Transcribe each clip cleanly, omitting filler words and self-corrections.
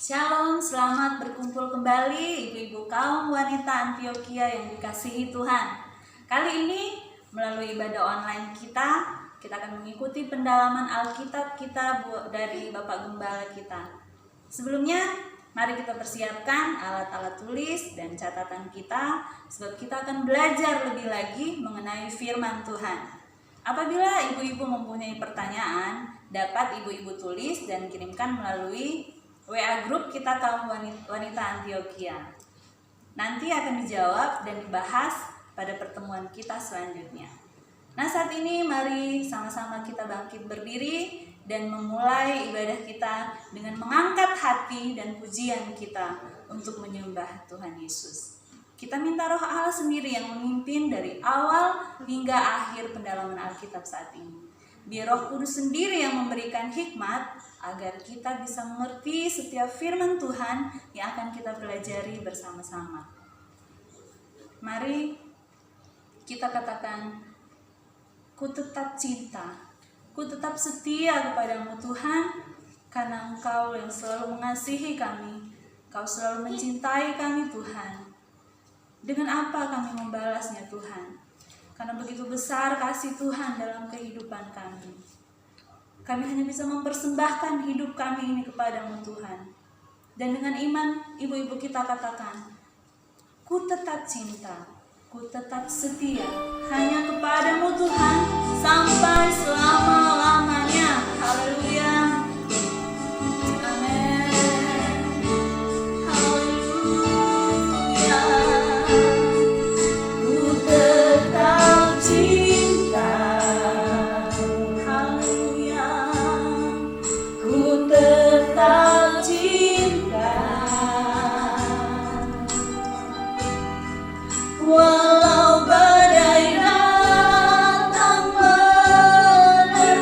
Shalom, selamat berkumpul kembali ibu-ibu kaum wanita Antioquia yang dikasihi Tuhan. Kali ini melalui ibadah online kita akan mengikuti pendalaman Alkitab kita dari Bapak Gembala kita. Sebelumnya, mari kita persiapkan alat-alat tulis dan catatan kita, sebab kita akan belajar lebih lagi mengenai firman Tuhan. Apabila ibu-ibu mempunyai pertanyaan, dapat ibu-ibu tulis dan kirimkan melalui WA grup kita kaum wanita Antioquia. Nanti akan dijawab dan dibahas pada pertemuan kita selanjutnya. Nah, saat ini mari sama-sama kita bangkit berdiri dan memulai ibadah kita dengan mengangkat hati dan pujian kita untuk menyembah Tuhan Yesus. Kita minta Roh Allah sendiri yang memimpin dari awal hingga akhir pendalaman Alkitab saat ini. Biar Roh Kudus sendiri yang memberikan hikmat agar kita bisa mengerti setiap firman Tuhan yang akan kita pelajari bersama-sama. Mari kita katakan, ku tetap cinta, ku tetap setia kepadamu Tuhan, karena Engkau yang selalu mengasihi kami, Engkau selalu mencintai kami Tuhan. Dengan apa kami membalasnya Tuhan? Karena begitu besar kasih Tuhan dalam kehidupan kami. Kami hanya bisa mempersembahkan hidup kami ini kepadamu Tuhan. Dan dengan iman ibu-ibu kita katakan, ku tetap cinta, ku tetap setia hanya kepadamu Tuhan sampai selama-lamanya. Haleluya. Walau badai datang menerpa,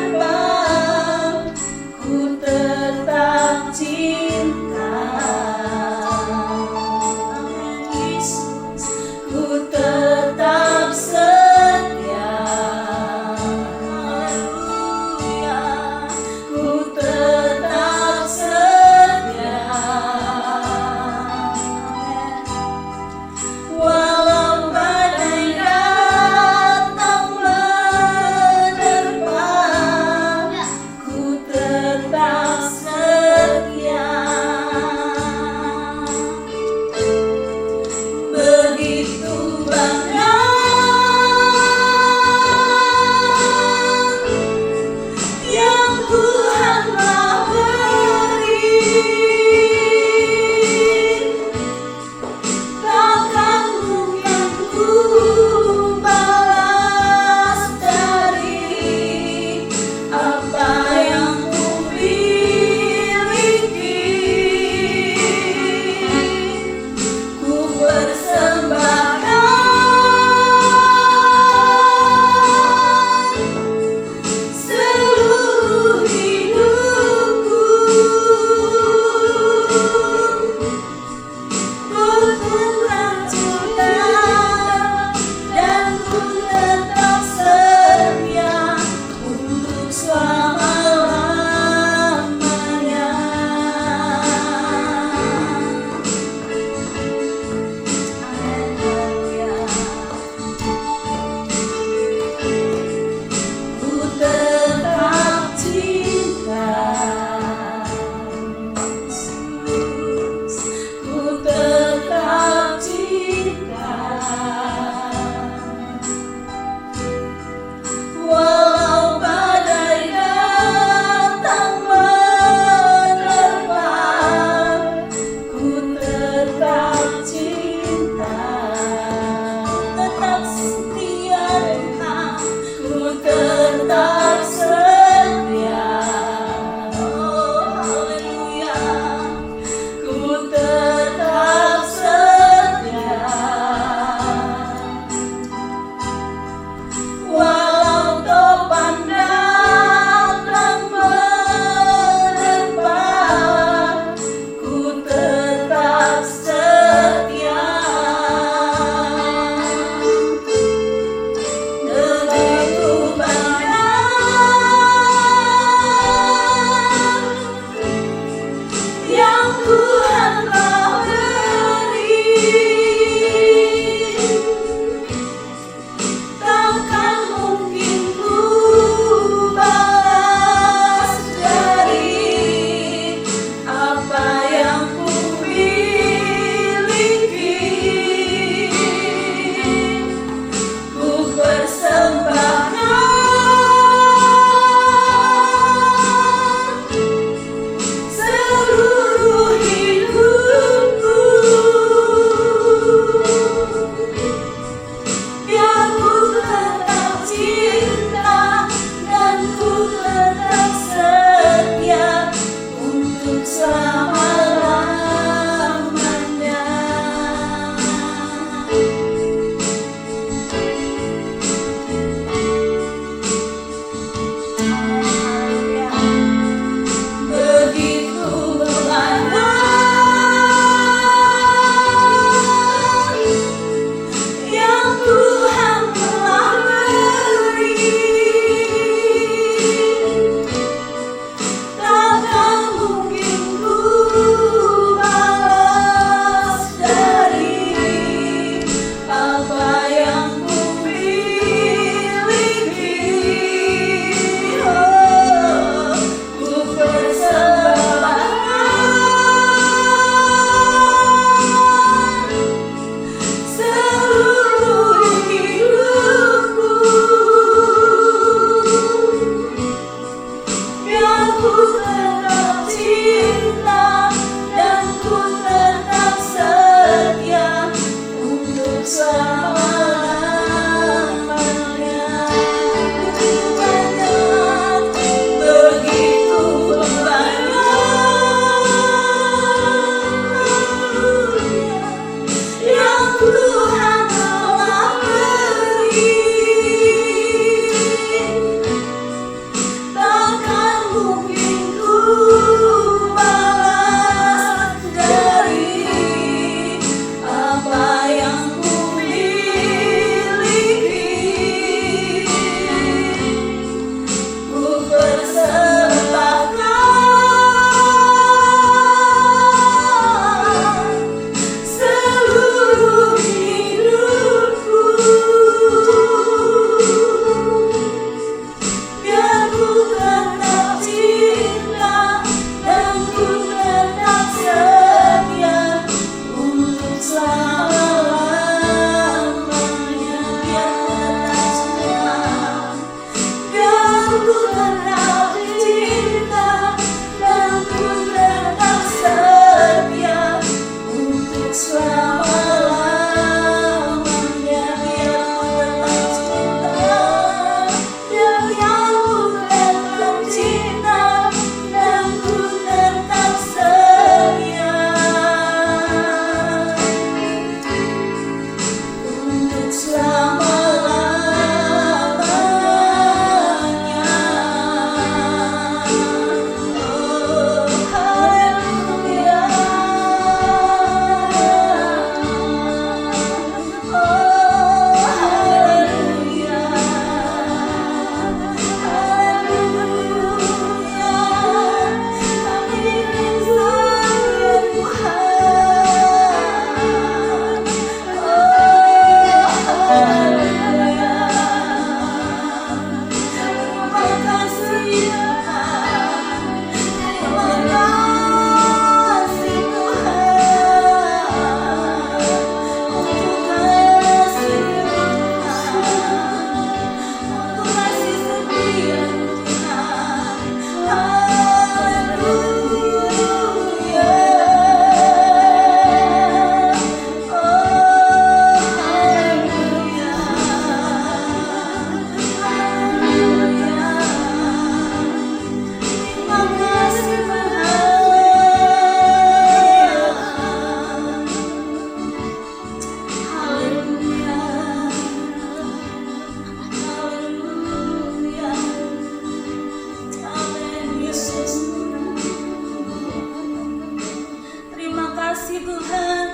Tuhan.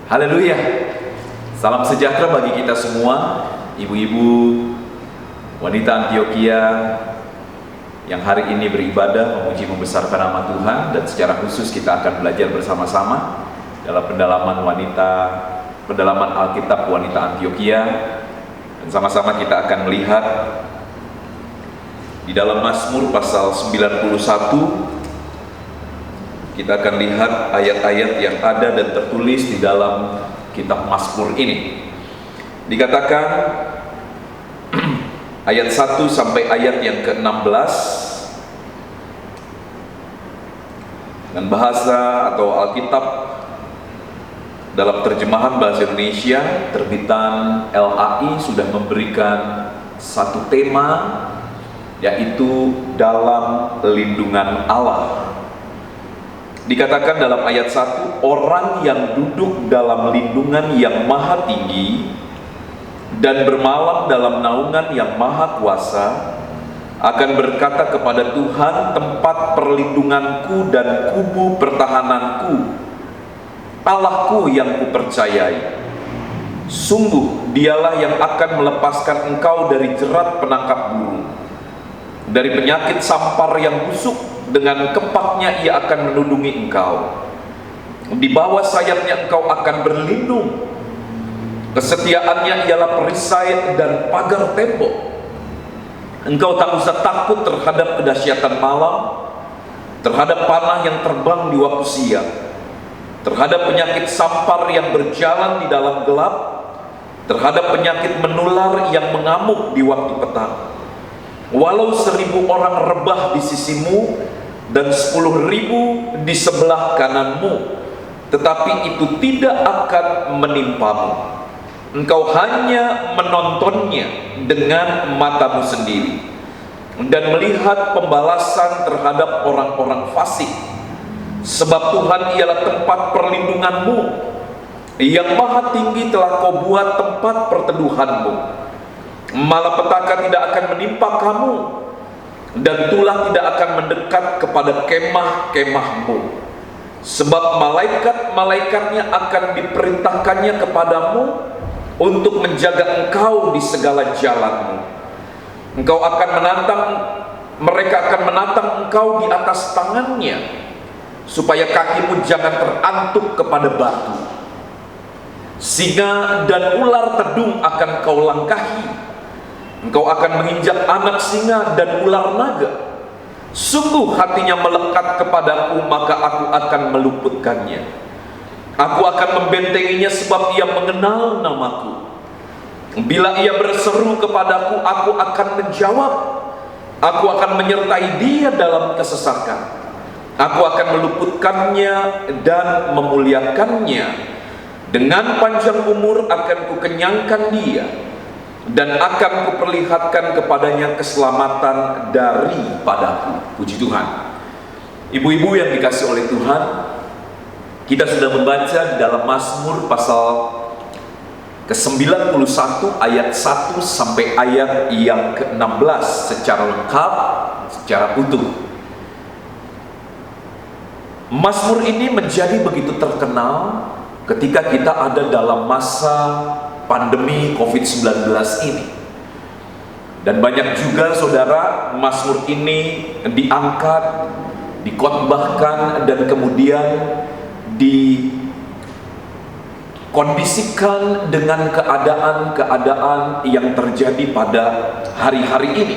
Haleluya. Salam sejahtera bagi kita semua, ibu-ibu, wanita Antioquia yang hari ini beribadah memuji membesarkan nama Tuhan, dan secara khusus kita akan belajar bersama-sama dalam pendalaman Alkitab wanita Antioquia, dan sama-sama kita akan melihat di dalam Mazmur pasal 91. Kita akan lihat ayat-ayat yang ada dan tertulis di dalam kitab Mazmur ini. Dikatakan ayat 1 sampai ayat yang ke-16 dengan bahasa atau Alkitab dalam terjemahan bahasa Indonesia terbitan LAI sudah memberikan satu tema, yaitu dalam lindungan Allah. Dikatakan dalam ayat 1, orang yang duduk dalam lindungan yang maha tinggi dan bermalam dalam naungan yang maha kuasa akan berkata kepada Tuhan, tempat perlindunganku dan kubu pertahananku, Allahku yang kupercayai. Sungguh dialah yang akan melepaskan engkau dari jerat penangkap burung, dari penyakit sampar yang busuk. Dengan kepaknya ia akan melindungi engkau. Di bawah sayapnya engkau akan berlindung. Kesetiaannya ialah perisai dan pagar tembok. Engkau tak usah takut terhadap kedahsyatan malam, terhadap panah yang terbang di waktu siang, terhadap penyakit sampar yang berjalan di dalam gelap, terhadap penyakit menular yang mengamuk di waktu petang. Walau 1000 orang rebah di sisimu dan 10.000 di sebelah kananmu, tetapi itu tidak akan menimpamu. Engkau hanya menontonnya dengan matamu sendiri dan melihat pembalasan terhadap orang-orang fasik. Sebab Tuhan ialah tempat perlindunganmu, yang maha tinggi telah kau buat tempat perteduhanmu. Malapetaka tidak akan menimpa kamu, dan tulah tidak akan mendekat kepada kemah-kemahmu. Sebab malaikat-malaikatnya akan diperintahkannya kepadamu untuk menjaga engkau di segala jalanmu. Mereka akan menantang engkau di atas tangannya, supaya kakimu jangan terantuk kepada batu. Singa dan ular tedung akan kau langkahi. Engkau akan menginjak anak singa dan ular naga. Sungguh hatinya melekat kepadaku, maka aku akan meluputkannya. Aku akan membentenginya sebab ia mengenal namaku. Bila ia berseru kepadaku, aku akan menjawab. Aku akan menyertai dia dalam kesesakan. Aku akan meluputkannya dan memuliakannya. Dengan panjang umur akan kukenyangkan dia, dan akan kuperlihatkan kepadanya keselamatan daripadaku. Puji Tuhan. Ibu-ibu yang dikasih oleh Tuhan, kita sudah membaca di dalam Mazmur pasal ke-91 ayat 1 sampai ayat yang ke-16 secara lengkap, secara utuh. Mazmur ini menjadi begitu terkenal ketika kita ada dalam masa pandemi COVID-19 ini. Dan banyak juga saudara, Mazmur ini diangkat, dikotbahkan, dan kemudian dikondisikan dengan keadaan-keadaan yang terjadi pada hari-hari ini.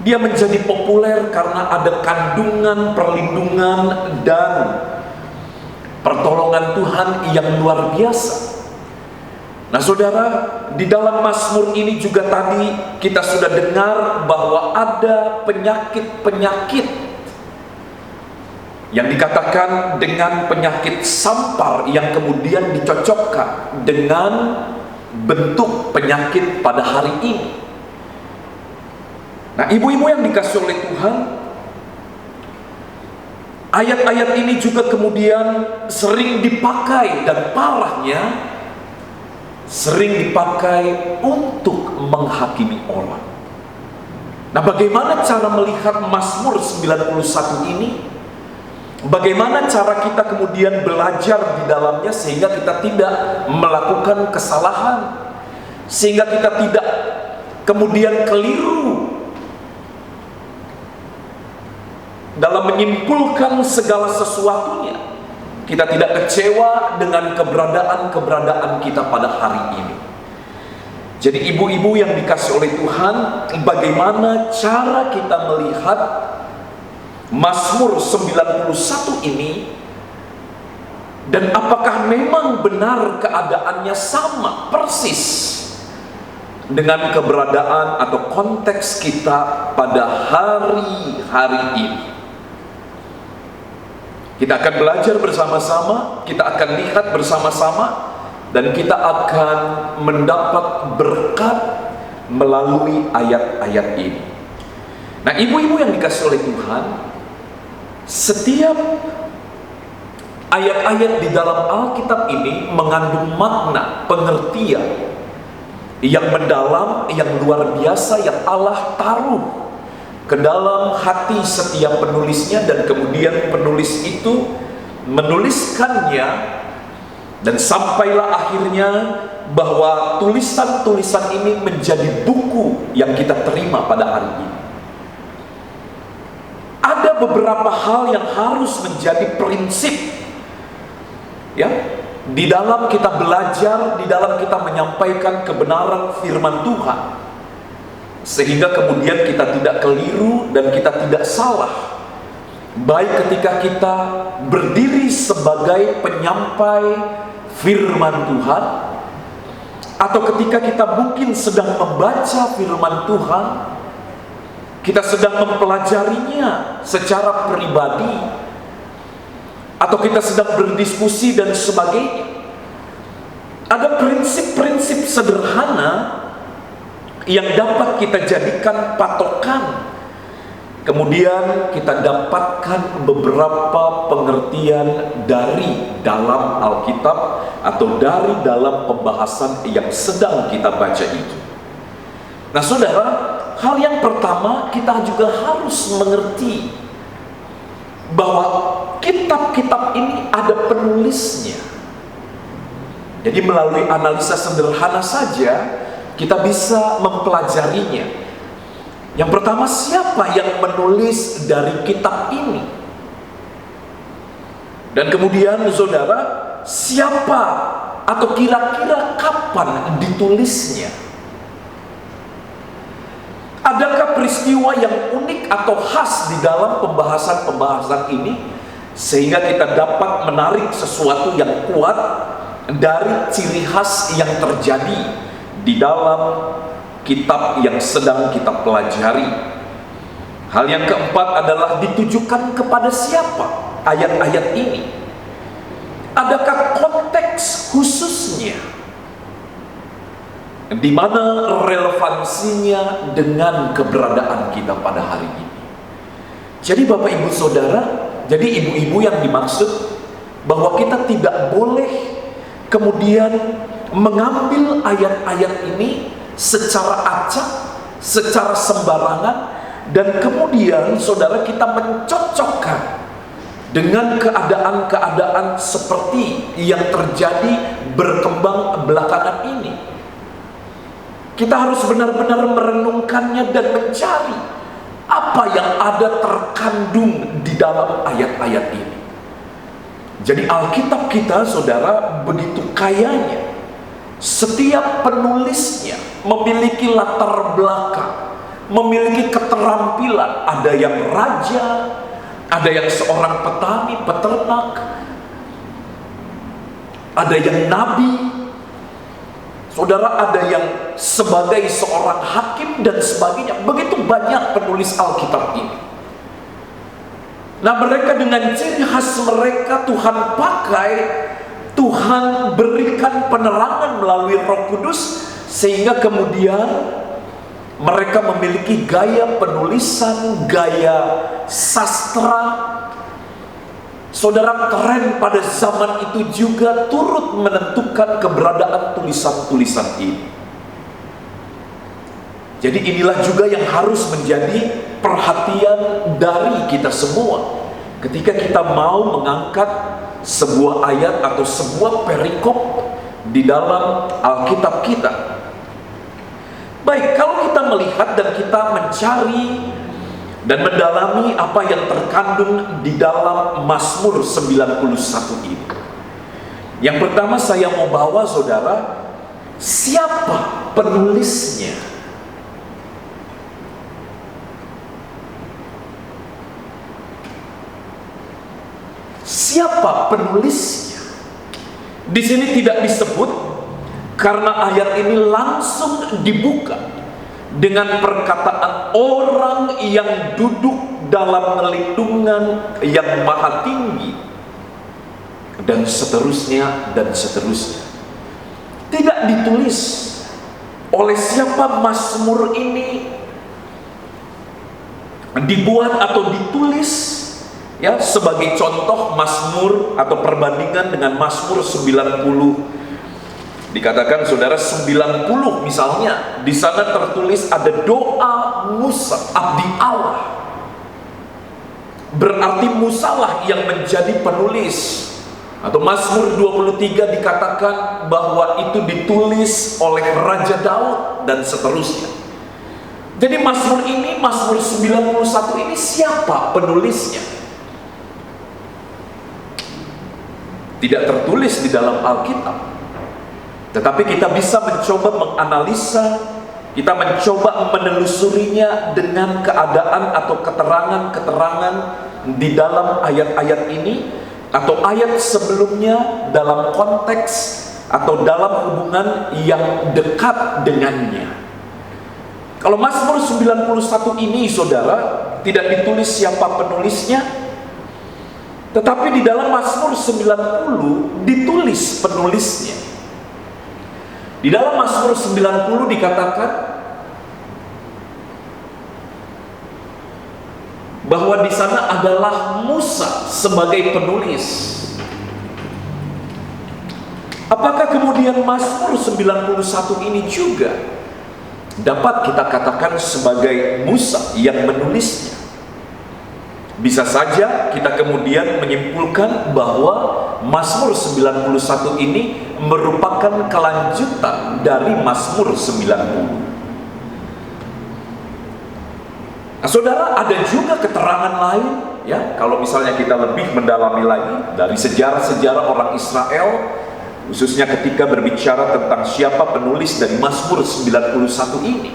Dia menjadi populer karena ada kandungan perlindungan dan pertolongan Tuhan yang luar biasa. Nah saudara, di dalam Mazmur ini juga tadi kita sudah dengar bahwa ada penyakit-penyakit yang dikatakan dengan penyakit sampar yang kemudian dicocokkan dengan bentuk penyakit pada hari ini. Nah ibu-ibu yang dikasih oleh Tuhan, ayat-ayat ini juga kemudian sering dipakai, dan parahnya sering dipakai untuk menghakimi orang. Nah, bagaimana cara melihat Mazmur 91 ini? Bagaimana cara kita kemudian belajar di dalamnya sehingga kita tidak melakukan kesalahan, sehingga kita tidak kemudian keliru dalam menyimpulkan segala sesuatunya. Kita tidak kecewa dengan keberadaan kita pada hari ini. Jadi ibu-ibu yang dikasih oleh Tuhan, bagaimana cara kita melihat Mazmur 91 ini, dan apakah memang benar keadaannya sama persis dengan keberadaan atau konteks kita pada hari-hari ini. Kita akan belajar bersama-sama, kita akan lihat bersama-sama, dan kita akan mendapat berkat melalui ayat-ayat ini. Nah, ibu-ibu yang dikasih oleh Tuhan, setiap ayat-ayat di dalam Alkitab ini mengandung makna, pengertian yang mendalam, yang luar biasa, yang Allah taruh ke dalam hati setiap penulisnya, dan kemudian penulis itu menuliskannya, dan sampailah akhirnya bahwa tulisan-tulisan ini menjadi buku yang kita terima pada hari ini. Ada beberapa hal yang harus menjadi prinsip, ya, di dalam kita belajar, di dalam kita menyampaikan kebenaran firman Tuhan, sehingga kemudian kita tidak keliru dan kita tidak salah, baik ketika kita berdiri sebagai penyampai firman Tuhan, atau ketika kita mungkin sedang membaca firman Tuhan, kita sedang mempelajarinya secara pribadi, atau kita sedang berdiskusi dan sebagainya. Ada prinsip-prinsip sederhana yang dapat kita jadikan patokan. Kemudian kita dapatkan beberapa pengertian dari dalam Alkitab atau dari dalam pembahasan yang sedang kita baca itu. Nah, saudara, hal yang pertama kita juga harus mengerti bahwa kitab-kitab ini ada penulisnya. Jadi melalui analisa sederhana saja kita bisa mempelajarinya. Yang pertama, siapa yang menulis dari kitab ini? Dan kemudian saudara, siapa atau kira-kira kapan ditulisnya? Adakah peristiwa yang unik atau khas di dalam pembahasan-pembahasan ini sehingga kita dapat menarik sesuatu yang kuat dari ciri khas yang terjadi di dalam kitab yang sedang kita pelajari? Hal yang keempat adalah ditujukan kepada siapa ayat-ayat ini? Adakah konteks khususnya? Di mana relevansinya dengan keberadaan kita pada hari ini? Jadi Bapak Ibu Saudara, jadi ibu-ibu yang dimaksud, bahwa kita tidak boleh kemudian mengambil ayat-ayat ini secara acak, secara sembarangan, dan kemudian saudara kita mencocokkan dengan keadaan-keadaan seperti yang terjadi berkembang belakangan ini. Kita harus benar-benar merenungkannya dan mencari apa yang ada terkandung di dalam ayat-ayat ini. Jadi Alkitab kita, saudara, begitu kayanya. Setiap penulisnya memiliki latar belakang, memiliki keterampilan. Ada yang raja, ada yang seorang petani, peternak, ada yang nabi, saudara, ada yang sebagai seorang hakim dan sebagainya. Begitu banyak penulis Alkitab ini. Nah, mereka dengan ciri khas mereka Tuhan pakai, Tuhan berikan penerangan melalui Roh Kudus, sehingga kemudian mereka memiliki gaya penulisan, gaya sastra. Saudara, keren pada zaman itu juga turut menentukan keberadaan tulisan-tulisan ini. Jadi inilah juga yang harus menjadi perhatian dari kita semua ketika kita mau mengangkat sebuah ayat atau sebuah perikop di dalam Alkitab kita. Baik, kalau kita melihat dan kita mencari dan mendalami apa yang terkandung di dalam Mazmur 91 ini. Yang pertama saya mau bawa saudara, siapa penulisnya? Siapa penulisnya? Di sini tidak disebut karena ayat ini langsung dibuka dengan perkataan orang yang duduk dalam lindungan yang maha tinggi dan seterusnya dan seterusnya. Tidak ditulis oleh siapa Mazmur ini dibuat atau ditulis. Ya, sebagai contoh Mazmur atau perbandingan dengan Mazmur 90. Dikatakan saudara 90 misalnya, di sana tertulis ada doa Musa, abdi Allah. Berarti Musa lah yang menjadi penulis. Atau Mazmur 23 dikatakan bahwa itu ditulis oleh Raja Daud dan seterusnya. Jadi Mazmur ini, Mazmur 91 ini siapa penulisnya? Tidak tertulis di dalam Alkitab. Tetapi kita bisa mencoba menganalisa, kita mencoba menelusurinya dengan keadaan atau keterangan-keterangan di dalam ayat-ayat ini atau ayat sebelumnya dalam konteks atau dalam hubungan yang dekat dengannya. Kalau Mazmur 91 ini saudara tidak ditulis siapa penulisnya, tetapi di dalam Mazmur 90 ditulis penulisnya. Di dalam Mazmur 90 dikatakan bahwa di sana adalah Musa sebagai penulis. Apakah kemudian Mazmur 91 ini juga dapat kita katakan sebagai Musa yang menulisnya? Bisa saja kita kemudian menyimpulkan bahwa Mazmur 91 ini merupakan kelanjutan dari Mazmur 90. Nah, saudara, ada juga keterangan lain ya, kalau misalnya kita lebih mendalami lagi dari sejarah-sejarah orang Israel, khususnya ketika berbicara tentang siapa penulis dari Mazmur 91 ini.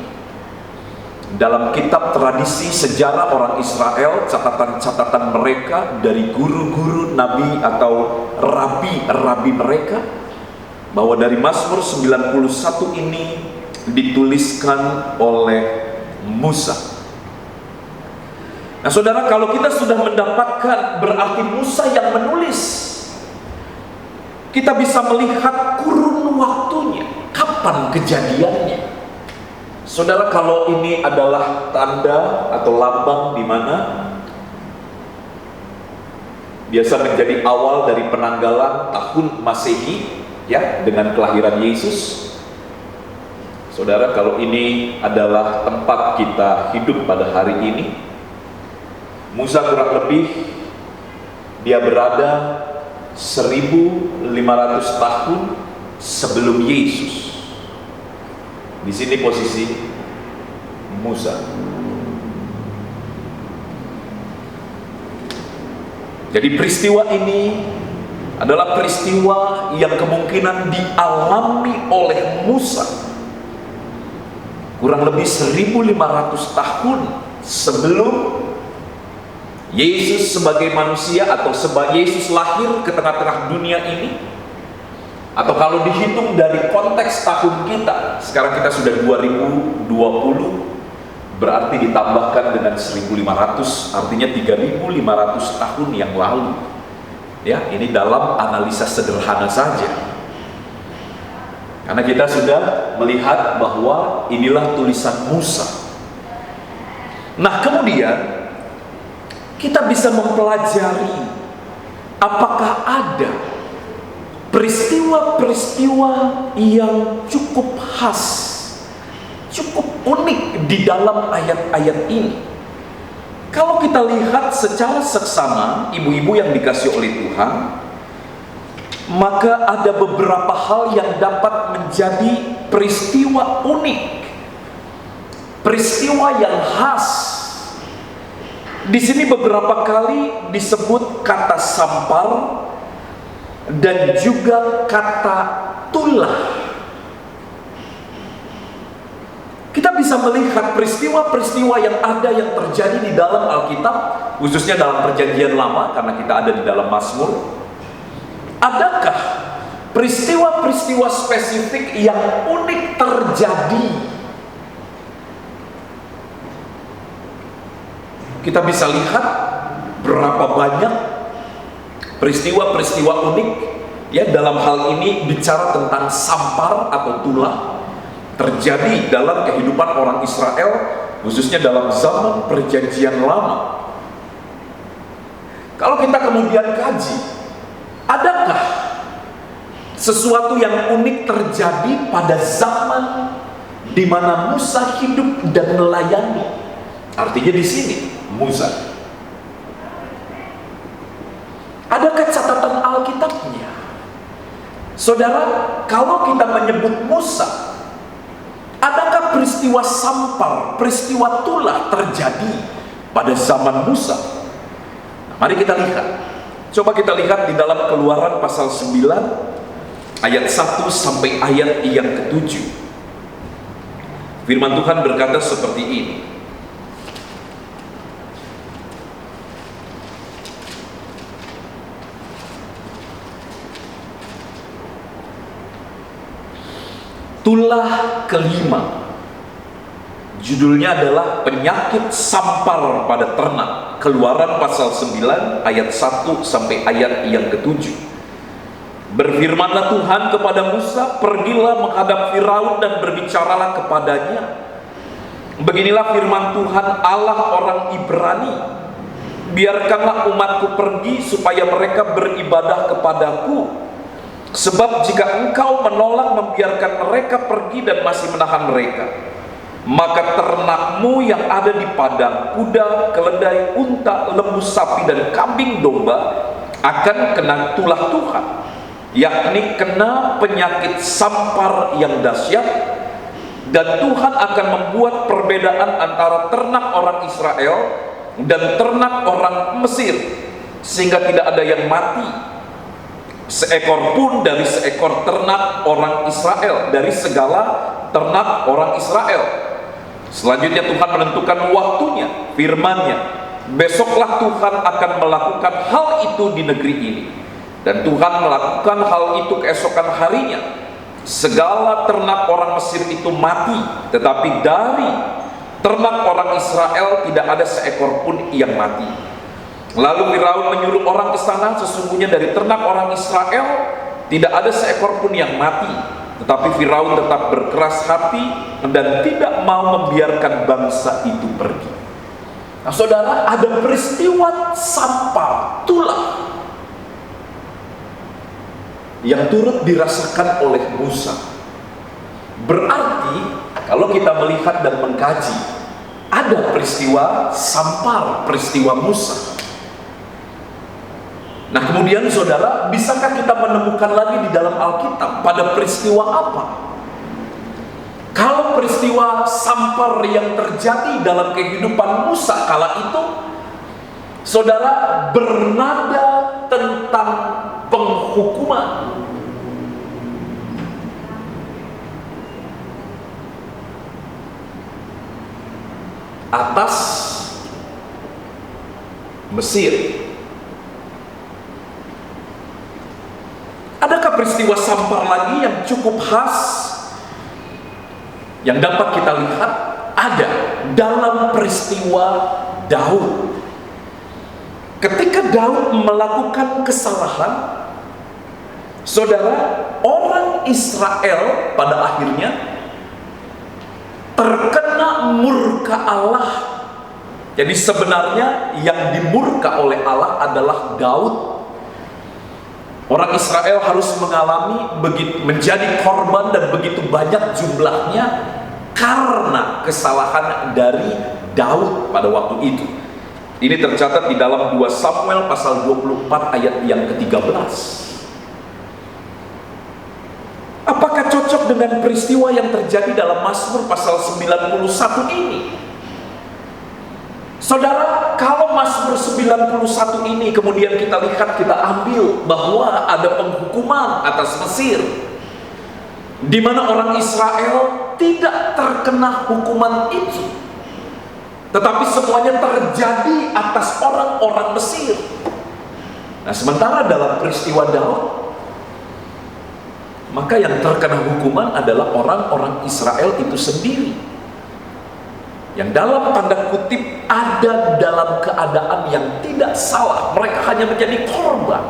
Dalam kitab tradisi sejarah orang Israel, catatan-catatan mereka dari guru-guru nabi atau rabi-rabi mereka, bahwa dari Mazmur 91 ini dituliskan oleh Musa. Nah saudara, kalau kita sudah mendapatkan berarti Musa yang menulis, kita bisa melihat kurun waktunya, kapan kejadiannya. Saudara, kalau ini adalah tanda atau lambang di mana biasa menjadi awal dari penanggalan tahun Masehi ya, dengan kelahiran Yesus. Saudara, kalau ini adalah tempat kita hidup pada hari ini, Musa kurang lebih dia berada 1500 tahun sebelum Yesus. Di sini posisi Musa. Jadi peristiwa ini adalah peristiwa yang kemungkinan dialami oleh Musa kurang lebih 1500 tahun sebelum Yesus sebagai manusia atau sebagai Yesus lahir ke tengah-tengah dunia ini. Atau kalau dihitung dari konteks tahun kita, sekarang kita sudah 2020, berarti ditambahkan dengan 1500, artinya 3500 tahun yang lalu. Ya, ini dalam analisa sederhana saja. Karena kita sudah melihat bahwa inilah tulisan Musa. Nah, kemudian kita bisa mempelajari apakah ada peristiwa-peristiwa yang cukup khas, cukup unik di dalam ayat-ayat ini. Kalau kita lihat secara seksama, ibu-ibu yang dikasih oleh Tuhan, maka ada beberapa hal yang dapat menjadi peristiwa unik, peristiwa yang khas. Di sini beberapa kali disebut kata sampar dan juga kata tulah. Kita bisa melihat peristiwa-peristiwa yang ada yang terjadi di dalam Alkitab, khususnya dalam Perjanjian Lama, karena kita ada di dalam Mazmur. Adakah peristiwa-peristiwa spesifik yang unik terjadi? Kita bisa lihat berapa banyak peristiwa-peristiwa unik ya dalam hal ini bicara tentang sampar atau tulah terjadi dalam kehidupan orang Israel, khususnya dalam zaman Perjanjian Lama. Kalau kita kemudian kaji, adakah sesuatu yang unik terjadi pada zaman di mana Musa hidup dan melayani? Artinya di sini Musa. Adakah catatan Alkitabnya? Saudara, kalau kita menyebut Musa, adakah peristiwa sampar, peristiwa tulah terjadi pada zaman Musa? Nah, mari kita lihat. Coba kita lihat di dalam Keluaran pasal 9 ayat 1 sampai ayat yang ke-7. Firman Tuhan berkata seperti ini. Tulah kelima, judulnya adalah penyakit sampar pada ternak. Keluaran pasal 9 ayat 1 sampai ayat yang ke-7. Berfirmanlah Tuhan kepada Musa, pergilah menghadap Firaun dan berbicaralah kepadanya. Beginilah firman Tuhan Allah orang Ibrani, biarkanlah umatku pergi supaya mereka beribadah kepadaku. Sebab jika engkau menolak membiarkan mereka pergi dan masih menahan mereka, maka ternakmu yang ada di padang, kuda, keledai, unta, lembu, sapi, dan kambing domba akan kena tulah Tuhan, yakni kena penyakit sampar yang dahsyat. Dan Tuhan akan membuat perbedaan antara ternak orang Israel dan ternak orang Mesir, sehingga tidak ada yang mati seekor pun dari seekor ternak orang Israel, dari segala ternak orang Israel. Selanjutnya Tuhan menentukan waktunya, firman-Nya, besoklah Tuhan akan melakukan hal itu di negeri ini. Dan Tuhan melakukan hal itu keesokan harinya. Segala ternak orang Mesir itu mati, tetapi dari ternak orang Israel tidak ada seekor pun yang mati. Lalu Firaun menyuruh orang ke sana, sesungguhnya dari ternak orang Israel tidak ada seekor pun yang mati. Tetapi Firaun tetap berkeras hati dan tidak mau membiarkan bangsa itu pergi. Nah saudara, ada peristiwa sampar, tulah yang turut dirasakan oleh Musa. Berarti kalau kita melihat dan mengkaji, ada peristiwa sampar, peristiwa Musa. Nah kemudian saudara, bisakah kita menemukan lagi di dalam Alkitab pada peristiwa apa? Kalau peristiwa sampar yang terjadi dalam kehidupan Musa kala itu, saudara, bernada tentang penghukuman. Atas Mesir. Adakah peristiwa sampar lagi yang cukup khas yang dapat kita lihat? Ada dalam peristiwa Daud. Ketika Daud melakukan kesalahan, saudara, orang Israel pada akhirnya terkena murka Allah. Jadi sebenarnya yang dimurka oleh Allah adalah Daud. Orang Israel harus mengalami menjadi korban dan begitu banyak jumlahnya karena kesalahan dari Daud pada waktu itu. Ini tercatat di dalam 2 Samuel pasal 24 ayat yang ke-13. Apakah cocok dengan peristiwa yang terjadi dalam Mazmur pasal 91 ini? Saudara, kalau Mazmur 91 ini kemudian kita lihat, kita ambil bahwa ada penghukuman atas Mesir, di mana orang Israel tidak terkena hukuman itu, tetapi semuanya terjadi atas orang-orang Mesir. Nah, sementara dalam peristiwa Daud, maka yang terkena hukuman adalah orang-orang Israel itu sendiri, yang dalam tanda kutip ada dalam keadaan yang tidak salah. Mereka hanya menjadi korban.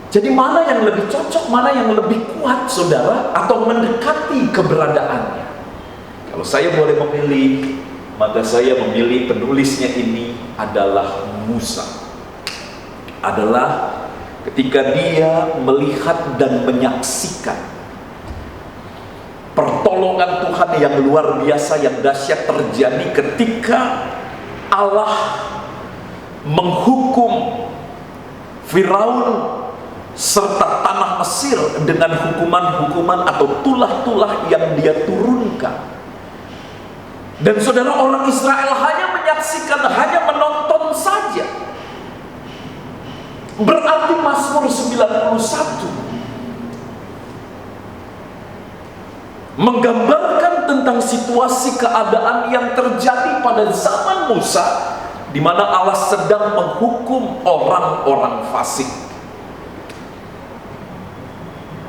Jadi mana yang lebih cocok, mana yang lebih kuat, saudara, atau mendekati keberadaannya? Kalau saya boleh memilih, maka saya memilih penulisnya ini adalah Musa. Adalah ketika dia melihat dan menyaksikan pertolongan Tuhan yang luar biasa, yang dahsyat terjadi ketika Allah menghukum Firaun serta tanah Mesir dengan hukuman-hukuman atau tulah-tulah yang dia turunkan. Dan saudara, orang Israel hanya menyaksikan, hanya menonton saja. Berarti Mazmur 91 menggambarkan tentang situasi keadaan yang terjadi pada zaman Musa, di mana Allah sedang menghukum orang-orang fasik,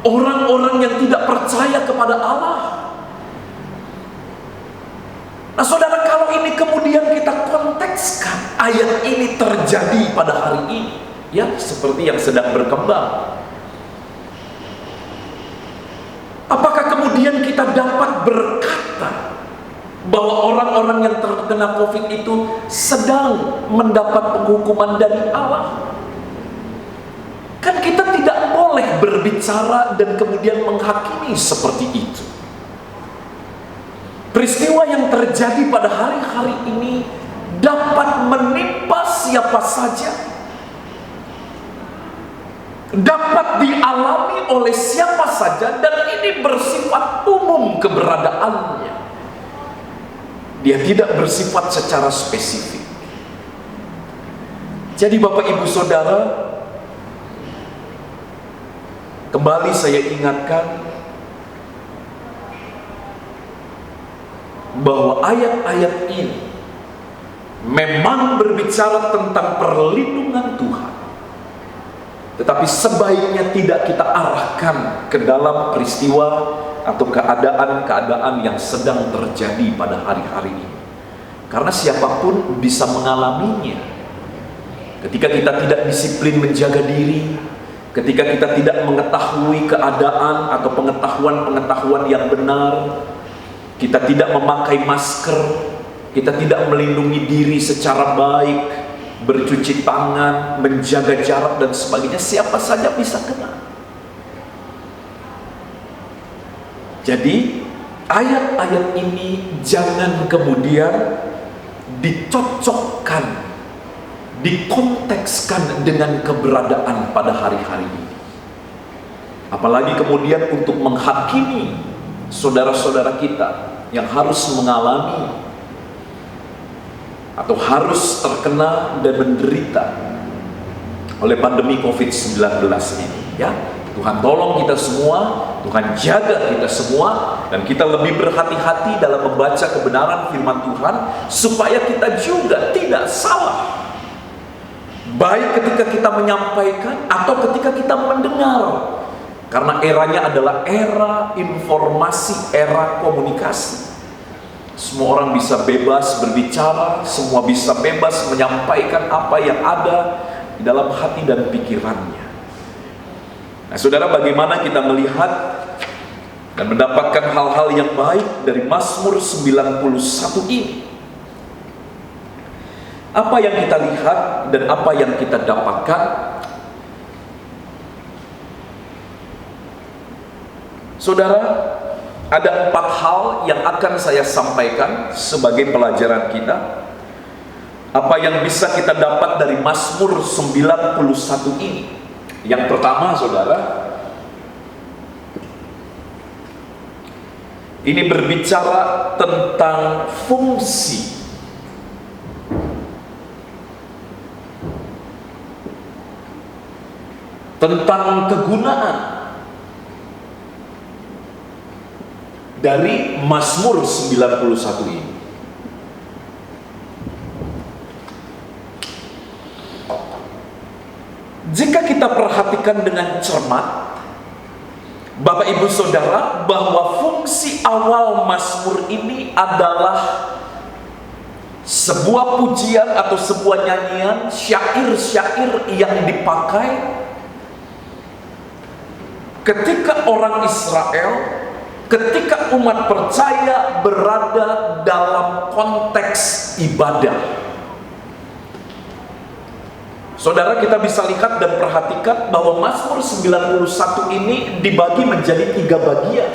orang-orang yang tidak percaya kepada Allah. Nah, saudara, kalau ini kemudian kita kontekskan, ayat ini terjadi pada hari ini, ya, seperti yang sedang berkembang. Apakah kemudian kita dapat berkata bahwa orang-orang yang terkena COVID itu sedang mendapat penghukuman dari Allah? Kan kita tidak boleh berbicara dan kemudian menghakimi seperti itu. Peristiwa yang terjadi pada hari-hari ini dapat menimpa siapa saja, dapat dialami oleh siapa saja, dan ini bersifat umum keberadaannya. Dia tidak bersifat secara spesifik. Jadi Bapak Ibu Saudara, kembali saya ingatkan bahwa ayat-ayat ini memang berbicara tentang perlindungan Tuhan, tetapi sebaiknya tidak kita arahkan ke dalam peristiwa atau keadaan-keadaan yang sedang terjadi pada hari-hari ini, karena siapapun bisa mengalaminya. Ketika kita tidak disiplin menjaga diri, ketika kita tidak mengetahui keadaan atau pengetahuan-pengetahuan yang benar, kita tidak memakai masker, kita tidak melindungi diri secara baik, bercuci tangan, menjaga jarak dan sebagainya, siapa saja bisa kena. Jadi ayat-ayat ini jangan kemudian dicocokkan, dikontekskan dengan keberadaan pada hari-hari ini. Apalagi kemudian untuk menghakimi saudara-saudara kita yang harus mengalami atau harus terkena dan menderita oleh pandemi COVID-19 ini, ya. Tuhan tolong kita semua, Tuhan jaga kita semua, dan kita lebih berhati-hati dalam membaca kebenaran firman Tuhan supaya kita juga tidak salah, baik ketika kita menyampaikan atau ketika kita mendengar. Karena eranya adalah era informasi, era komunikasi. Semua orang bisa bebas berbicara, semua bisa bebas menyampaikan apa yang ada di dalam hati dan pikirannya. Nah, saudara, bagaimana kita melihat dan mendapatkan hal-hal yang baik dari Mazmur 91 ini? Apa yang kita lihat dan apa yang kita dapatkan? Saudara, ada 4 hal yang akan saya sampaikan sebagai pelajaran kita. Apa yang bisa kita dapat dari Mazmur 91 ini? Yang pertama, saudara, ini berbicara tentang fungsi. Tentang kegunaan dari Mazmur 91 ini. Jika kita perhatikan dengan cermat, Bapak Ibu Saudara, bahwa fungsi awal Mazmur ini adalah sebuah pujian atau sebuah nyanyian, syair-syair yang dipakai ketika orang Israel, ketika umat percaya berada dalam konteks ibadah. Saudara, kita bisa lihat dan perhatikan bahwa Mazmur 91 ini dibagi menjadi 3 bagian.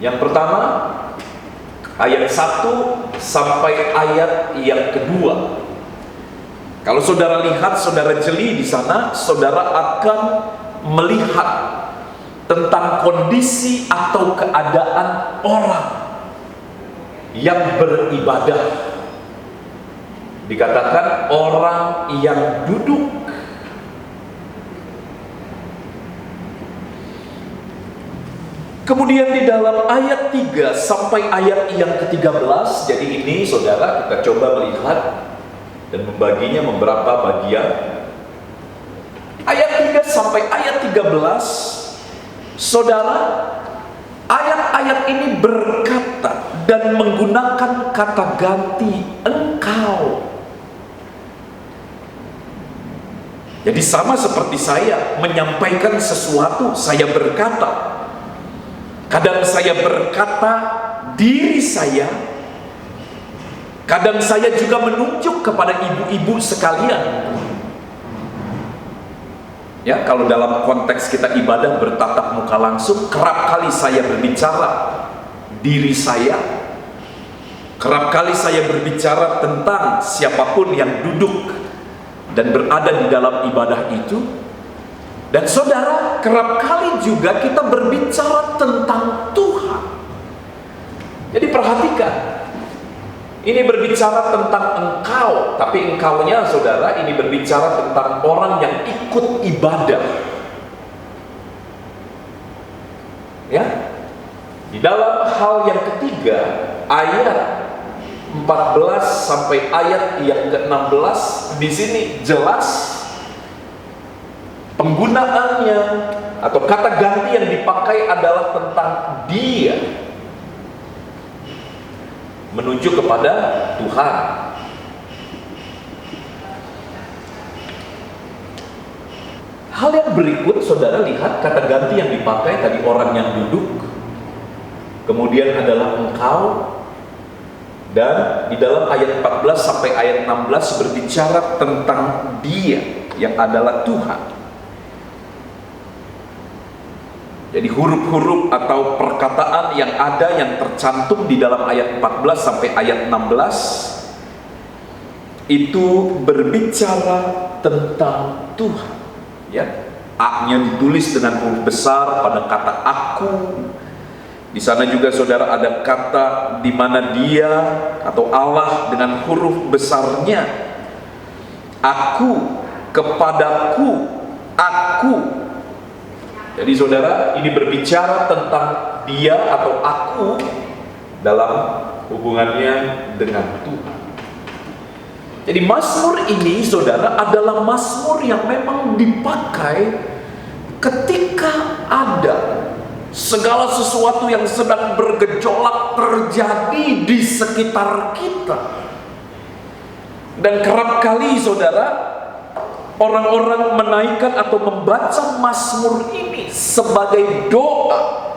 Yang pertama, ayat 1 sampai ayat yang kedua. Kalau saudara lihat, saudara jeli di sana, saudara akan melihat tentang kondisi atau keadaan orang yang beribadah. Dikatakan orang yang duduk. Kemudian di dalam ayat 3 sampai ayat yang ke-13, jadi ini saudara kita coba melihat dan membaginya beberapa bagian. Ayat 3 sampai ayat 13, saudara, ayat-ayat ini berkata dan menggunakan kata ganti engkau. Jadi sama seperti saya menyampaikan sesuatu, saya berkata. Kadang saya berkata diri saya, kadang saya juga menunjuk kepada ibu-ibu sekalian. Ya, kalau dalam konteks kita ibadah bertatap muka langsung, kerap kali saya berbicara diri saya, kerap kali saya berbicara tentang siapapun yang duduk dan berada di dalam ibadah itu. Dan saudara, kerap kali juga kita berbicara tentang Tuhan. Jadi perhatikan, ini berbicara tentang engkau, tapi engkaunya saudara ini berbicara tentang orang yang ikut ibadah. Ya, di dalam hal yang ketiga, ayat 14 sampai ayat yang ke-16, di sini jelas penggunaannya atau kata ganti yang dipakai adalah tentang dia, menuju kepada Tuhan. Hal yang berikut, saudara lihat kata ganti yang dipakai tadi orang yang duduk, kemudian adalah engkau, dan di dalam ayat 14 sampai ayat 16 berbicara tentang dia yang adalah Tuhan. Jadi huruf-huruf atau perkataan yang ada yang tercantum di dalam ayat 14 sampai ayat 16 itu berbicara tentang Tuhan. Ya, A-nya ditulis dengan huruf besar pada kata aku. Di sana juga saudara ada kata di mana dia atau Allah dengan huruf besarnya. Aku, kepadaku, aku. Jadi saudara, ini berbicara tentang dia atau aku dalam hubungannya dengan Tuhan. Jadi Mazmur ini saudara adalah Mazmur yang memang dipakai ketika ada segala sesuatu yang sedang bergejolak terjadi di sekitar kita. Dan kerap kali saudara, orang-orang menaikkan atau membaca Mazmur ini sebagai doa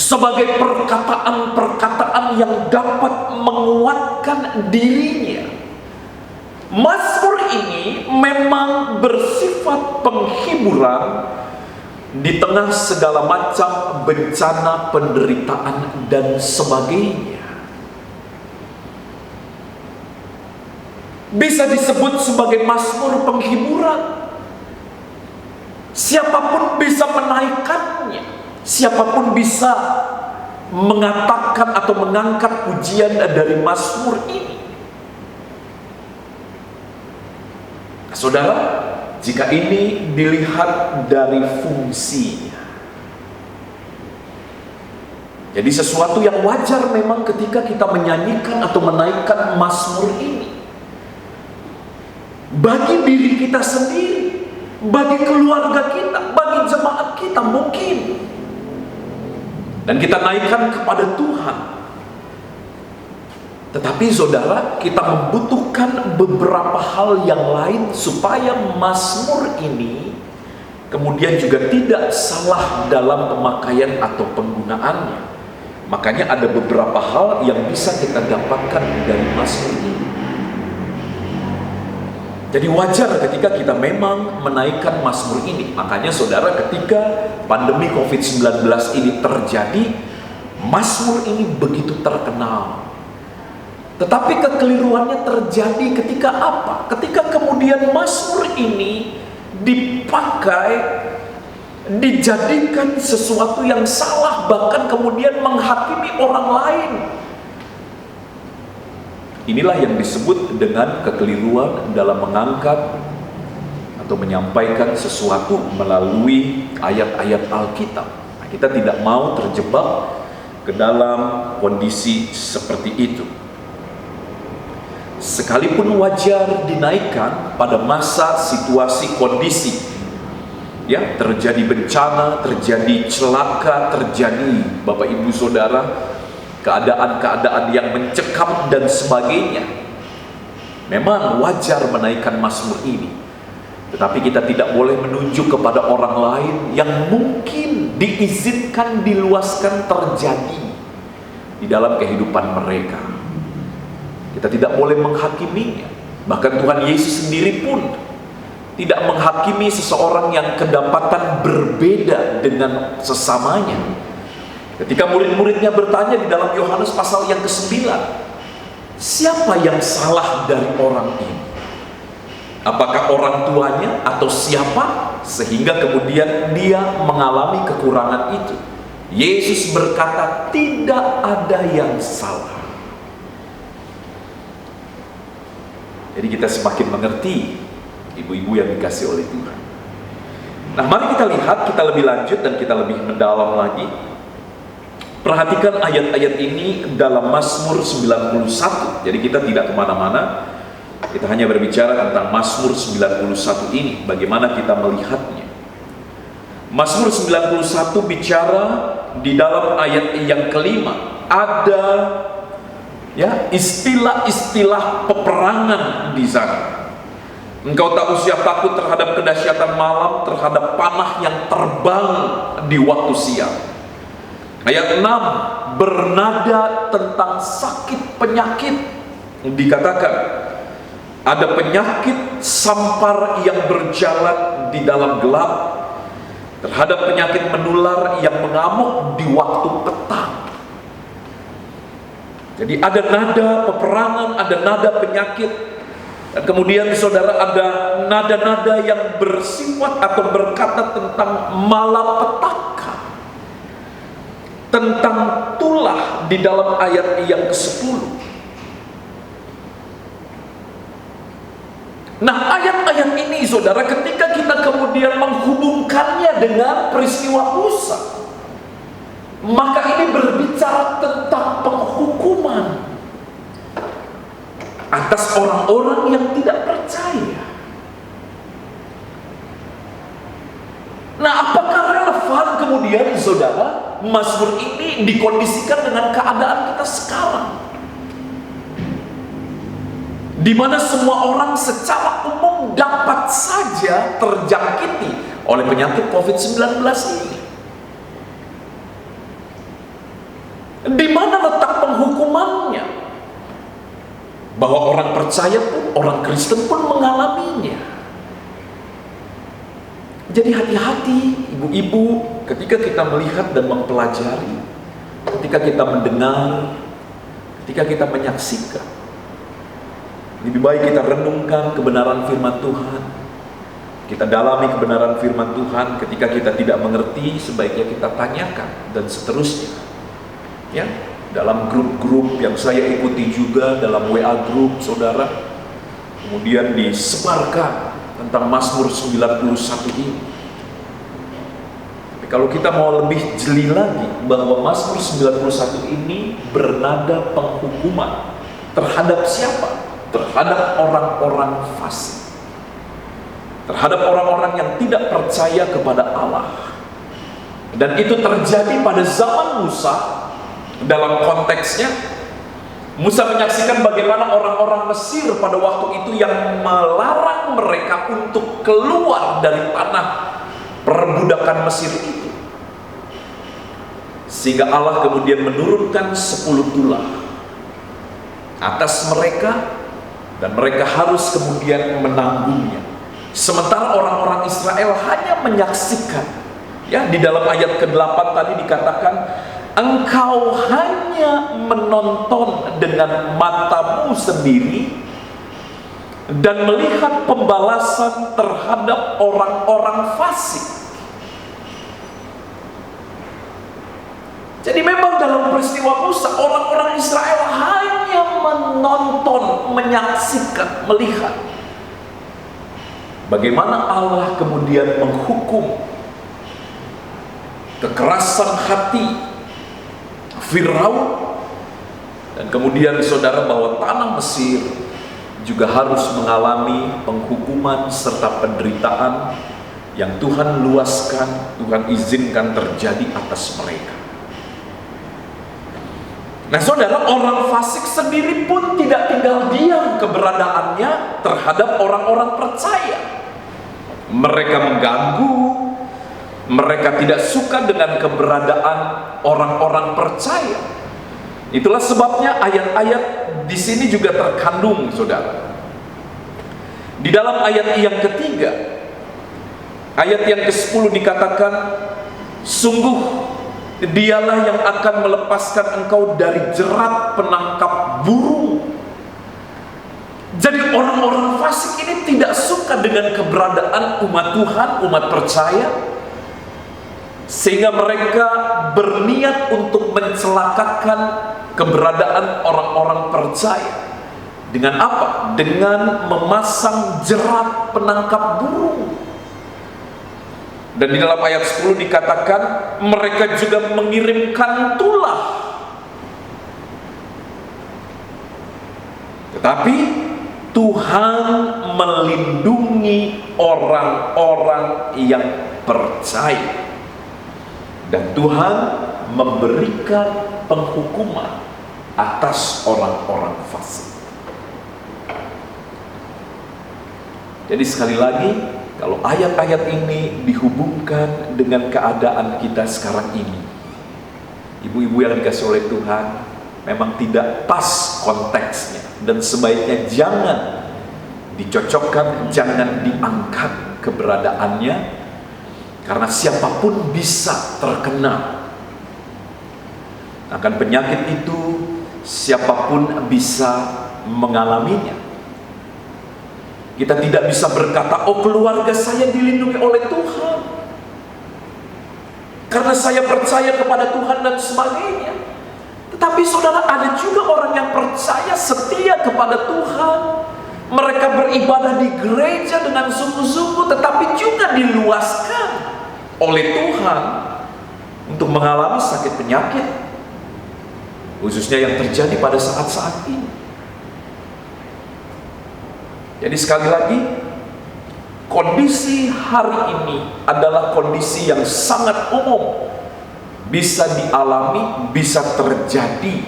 sebagai perkataan-perkataan yang dapat menguatkan dirinya. Mazmur ini memang bersifat penghiburan di tengah segala macam bencana, penderitaan, dan sebagainya. Bisa disebut sebagai mazmur penghiburan. Siapapun bisa menaikkannya, siapapun bisa mengatakan atau mengangkat pujian dari mazmur ini. Saudara, jika ini dilihat dari fungsinya, jadi sesuatu yang wajar memang ketika kita menyanyikan atau menaikkan mazmur ini. Bagi diri kita sendiri, bagi keluarga kita, bagi jemaat kita mungkin. Dan kita naikkan kepada Tuhan. Tetapi saudara, kita membutuhkan beberapa hal yang lain supaya mazmur ini kemudian juga tidak salah dalam pemakaian atau penggunaannya. Makanya ada beberapa hal yang bisa kita dapatkan dari mazmur ini. Jadi wajar ketika kita memang menaikkan mazmur ini. Makanya saudara, ketika pandemi COVID-19 ini terjadi, mazmur ini begitu terkenal. Tetapi kekeliruannya terjadi ketika apa? Ketika kemudian mazmur ini dipakai, dijadikan sesuatu yang salah, bahkan kemudian menghakimi orang lain. Inilah yang disebut dengan kekeliruan dalam mengangkat atau menyampaikan sesuatu melalui ayat-ayat Alkitab. Nah, kita tidak mau terjebak ke dalam kondisi seperti itu. Sekalipun wajar dinaikkan pada masa situasi kondisi, ya, terjadi bencana, terjadi celaka, terjadi Bapak Ibu Saudara, keadaan-keadaan yang mencekam dan sebagainya. Memang wajar menaikkan mazmur ini. Tetapi kita tidak boleh menunjuk kepada orang lain yang mungkin diizinkan, diluaskan terjadi di dalam kehidupan mereka. Kita tidak boleh menghakiminya. Bahkan Tuhan Yesus sendiri pun tidak menghakimi seseorang yang kedapatan berbeda dengan sesamanya. Ketika murid-muridnya bertanya di dalam Yohanes pasal yang ke-9, siapa yang salah dari orang ini? Apakah orang tuanya atau siapa? Sehingga kemudian dia mengalami kekurangan itu. Yesus berkata, tidak ada yang salah. Jadi kita semakin mengerti ibu-ibu yang dikasih oleh Tuhan. Nah, mari kita lihat, kita lebih lanjut dan kita lebih mendalam lagi. Perhatikan ayat-ayat ini dalam Mazmur 91. Jadi kita tidak kemana-mana, kita hanya berbicara tentang Mazmur 91 ini, bagaimana kita melihatnya. Mazmur 91 bicara di dalam ayat yang kelima, ada ya istilah-istilah peperangan di sana. Engkau tak usah takut terhadap kedahsyatan malam, terhadap panah yang terbang di waktu siang. Ayat 6 bernada tentang sakit penyakit. Dikatakan ada penyakit sampar yang berjalan di dalam gelap, terhadap penyakit menular yang mengamuk di waktu petang. Jadi ada nada peperangan, ada nada penyakit. Dan kemudian saudara, ada nada-nada yang bersifat atau berkata tentang malapetaka, tentang tulah di dalam ayat yang ke-10. Nah, ayat-ayat ini saudara, ketika kita kemudian menghubungkannya dengan peristiwa Musa, maka ini berbicara tentang penghukuman atas orang-orang yang tidak percaya. Nah, apakah relevan kemudian saudara Mazmur ini dikondisikan dengan keadaan kita sekarang, di mana semua orang secara umum dapat saja terjangkiti oleh penyakit COVID-19 ini? Di mana letak penghukumannya? Bahwa orang percaya pun, orang Kristen pun mengalaminya. Jadi hati-hati ibu-ibu ketika kita melihat dan mempelajari, ketika kita mendengar, ketika kita menyaksikan. Lebih baik kita renungkan kebenaran firman Tuhan. Kita dalami kebenaran firman Tuhan. Ketika kita tidak mengerti, sebaiknya kita tanyakan dan seterusnya. Ya, dalam grup-grup yang saya ikuti juga, dalam WA grup saudara, kemudian disebarkan tentang Mazmur 91 ini. Tapi kalau kita mau lebih jeli lagi, bahwa Mazmur 91 ini bernada penghukuman terhadap siapa? Terhadap orang-orang fasik, terhadap orang-orang yang tidak percaya kepada Allah. Dan itu terjadi pada zaman Musa. Dalam konteksnya, Musa menyaksikan bagaimana orang-orang Mesir pada waktu itu yang melarang mereka untuk keluar dari tanah perbudakan Mesir itu. Sehingga Allah kemudian menurunkan 10 tulah atas mereka, dan mereka harus kemudian menanggungnya. Sementara orang-orang Israel hanya menyaksikan. Ya, di dalam ayat ke-8 tadi dikatakan, engkau hanya menonton dengan matamu sendiri dan melihat pembalasan terhadap orang-orang fasik. Jadi memang dalam peristiwa Musa, orang-orang Israel hanya menonton, menyaksikan, melihat bagaimana Allah kemudian menghukum kekerasan hati Firaun, dan kemudian saudara, bahwa tanah Mesir juga harus mengalami penghukuman serta penderitaan yang Tuhan luaskan, Tuhan izinkan terjadi atas mereka. Nah saudara, orang fasik sendiri pun tidak tinggal diam keberadaannya terhadap orang-orang percaya. Mereka mengganggu, mereka tidak suka dengan keberadaan orang-orang percaya. Itulah sebabnya ayat-ayat di sini juga terkandung, saudara. Di dalam ayat yang ketiga, ayat yang ke-10 dikatakan, sungguh dialah yang akan melepaskan engkau dari jerat penangkap burung. Jadi orang-orang fasik ini tidak suka dengan keberadaan umat Tuhan, umat percaya, sehingga mereka berniat untuk mencelakakan keberadaan orang-orang percaya. Dengan apa? Dengan memasang jerat penangkap burung. Dan di dalam ayat 10 dikatakan, mereka juga mengirimkan tulah. Tetapi Tuhan melindungi orang-orang yang percaya. Dan Tuhan memberikan penghukuman atas orang-orang fasik. Jadi sekali lagi, kalau ayat-ayat ini dihubungkan dengan keadaan kita sekarang ini, ibu-ibu yang dikasih oleh Tuhan, memang tidak pas konteksnya, dan sebaiknya jangan dicocokkan, jangan diangkat keberadaannya, karena siapapun bisa terkena akan penyakit itu, siapapun bisa mengalaminya. Kita tidak bisa berkata, oh keluarga saya dilindungi oleh Tuhan karena saya percaya kepada Tuhan dan sebagainya. Tetapi saudara, ada juga orang yang percaya setia kepada Tuhan. Mereka beribadah di gereja dengan sungguh-sungguh, tetapi juga diluaskan oleh Tuhan untuk mengalami sakit penyakit, khususnya yang terjadi pada saat-saat ini. Jadi sekali lagi, kondisi hari ini adalah kondisi yang sangat umum, bisa dialami, bisa terjadi,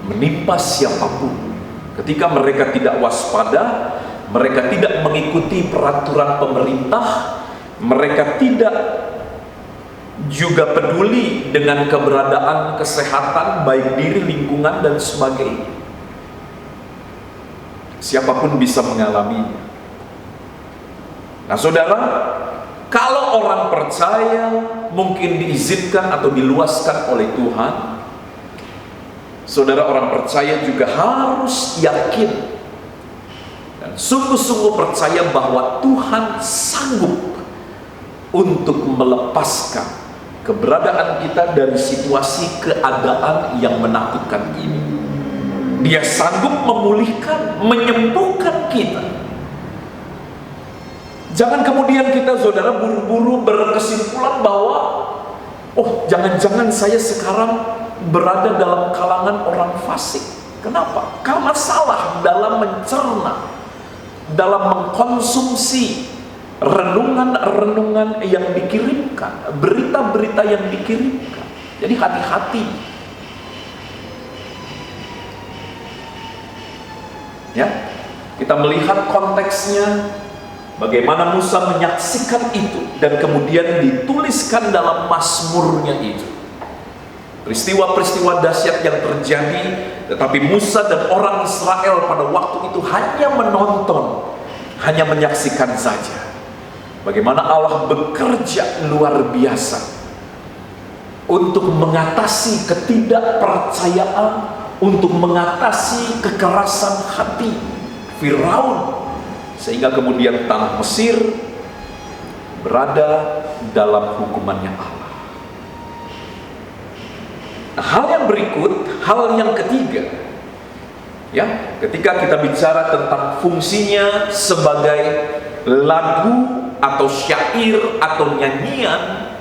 menimpa siapapun. Ketika mereka tidak waspada, mereka tidak mengikuti peraturan pemerintah, mereka tidak juga peduli dengan keberadaan kesehatan baik diri, lingkungan, dan sebagainya. Siapapun bisa mengalaminya. Nah saudara, kalau orang percaya mungkin diizinkan atau diluaskan oleh Tuhan, saudara orang percaya juga harus yakin dan sungguh-sungguh percaya bahwa Tuhan sanggup untuk melepaskan keberadaan kita dari situasi keadaan yang menakutkan ini. Dia sanggup memulihkan, menyembuhkan kita. Jangan kemudian kita saudara buru-buru berkesimpulan bahwa jangan-jangan saya sekarang berada dalam kalangan orang fasik. Kenapa? Karena salah dalam mencerna, dalam mengkonsumsi renungan-renungan yang dikirimkan, berita-berita yang dikirimkan. Jadi hati-hati. Ya, kita melihat konteksnya, bagaimana Musa menyaksikan itu dan kemudian dituliskan dalam Mazmurnya itu. Peristiwa-peristiwa dahsyat yang terjadi, tetapi Musa dan orang Israel pada waktu itu hanya menonton, hanya menyaksikan saja. Bagaimana Allah bekerja luar biasa untuk mengatasi ketidakpercayaan, untuk mengatasi kekerasan hati Firaun, sehingga kemudian tanah Mesir berada dalam hukumannya Allah. Nah, hal yang berikut, hal yang ketiga, ya, ketika kita bicara tentang fungsinya sebagai lagu atau syair atau nyanyian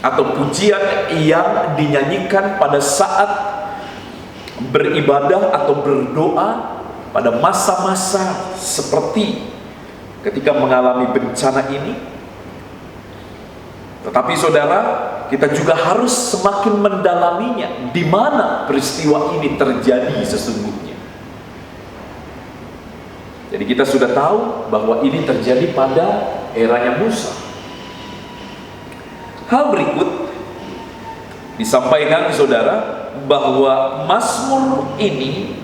atau pujian yang dinyanyikan pada saat beribadah atau berdoa pada masa-masa seperti ketika mengalami bencana ini. Tetapi saudara, kita juga harus semakin mendalaminya, di mana peristiwa ini terjadi sesungguhnya. Jadi kita sudah tahu bahwa ini terjadi pada eranya Musa. Hal berikut disampaikan saudara bahwa Mazmur ini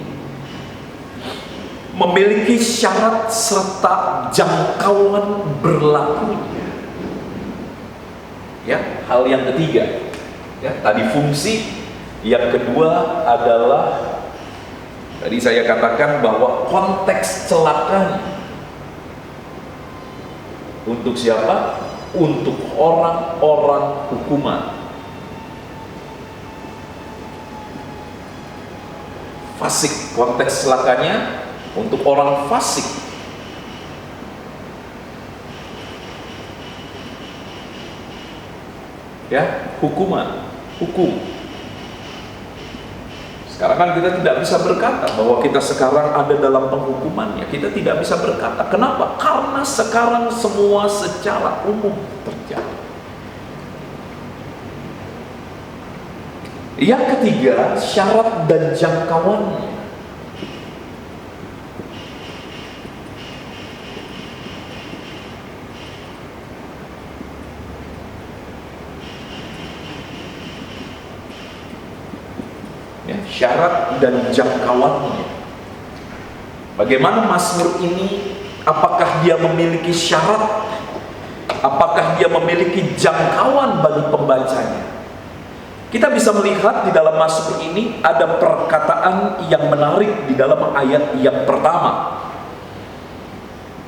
memiliki syarat serta jangkauan berlakunya. Ya, hal yang ketiga. Ya, tadi fungsi, yang kedua adalah tadi saya katakan bahwa konteks celakanya untuk siapa? Untuk orang-orang hukuman. Fasik, konteks celakanya untuk orang fasik. Ya, hukuman, hukum. Sekarang kan kita tidak bisa berkata bahwa kita sekarang ada dalam penghukumannya. Kita tidak bisa berkata. Kenapa? Karena sekarang semua secara umum terjadi. Yang ketiga, syarat dan jangkauannya. Syarat dan jangkauannya. Bagaimana Mazmur ini? Apakah dia memiliki syarat? Apakah dia memiliki jangkauan bagi pembacanya? Kita bisa melihat di dalam Mazmur ini ada perkataan yang menarik di dalam ayat yang pertama.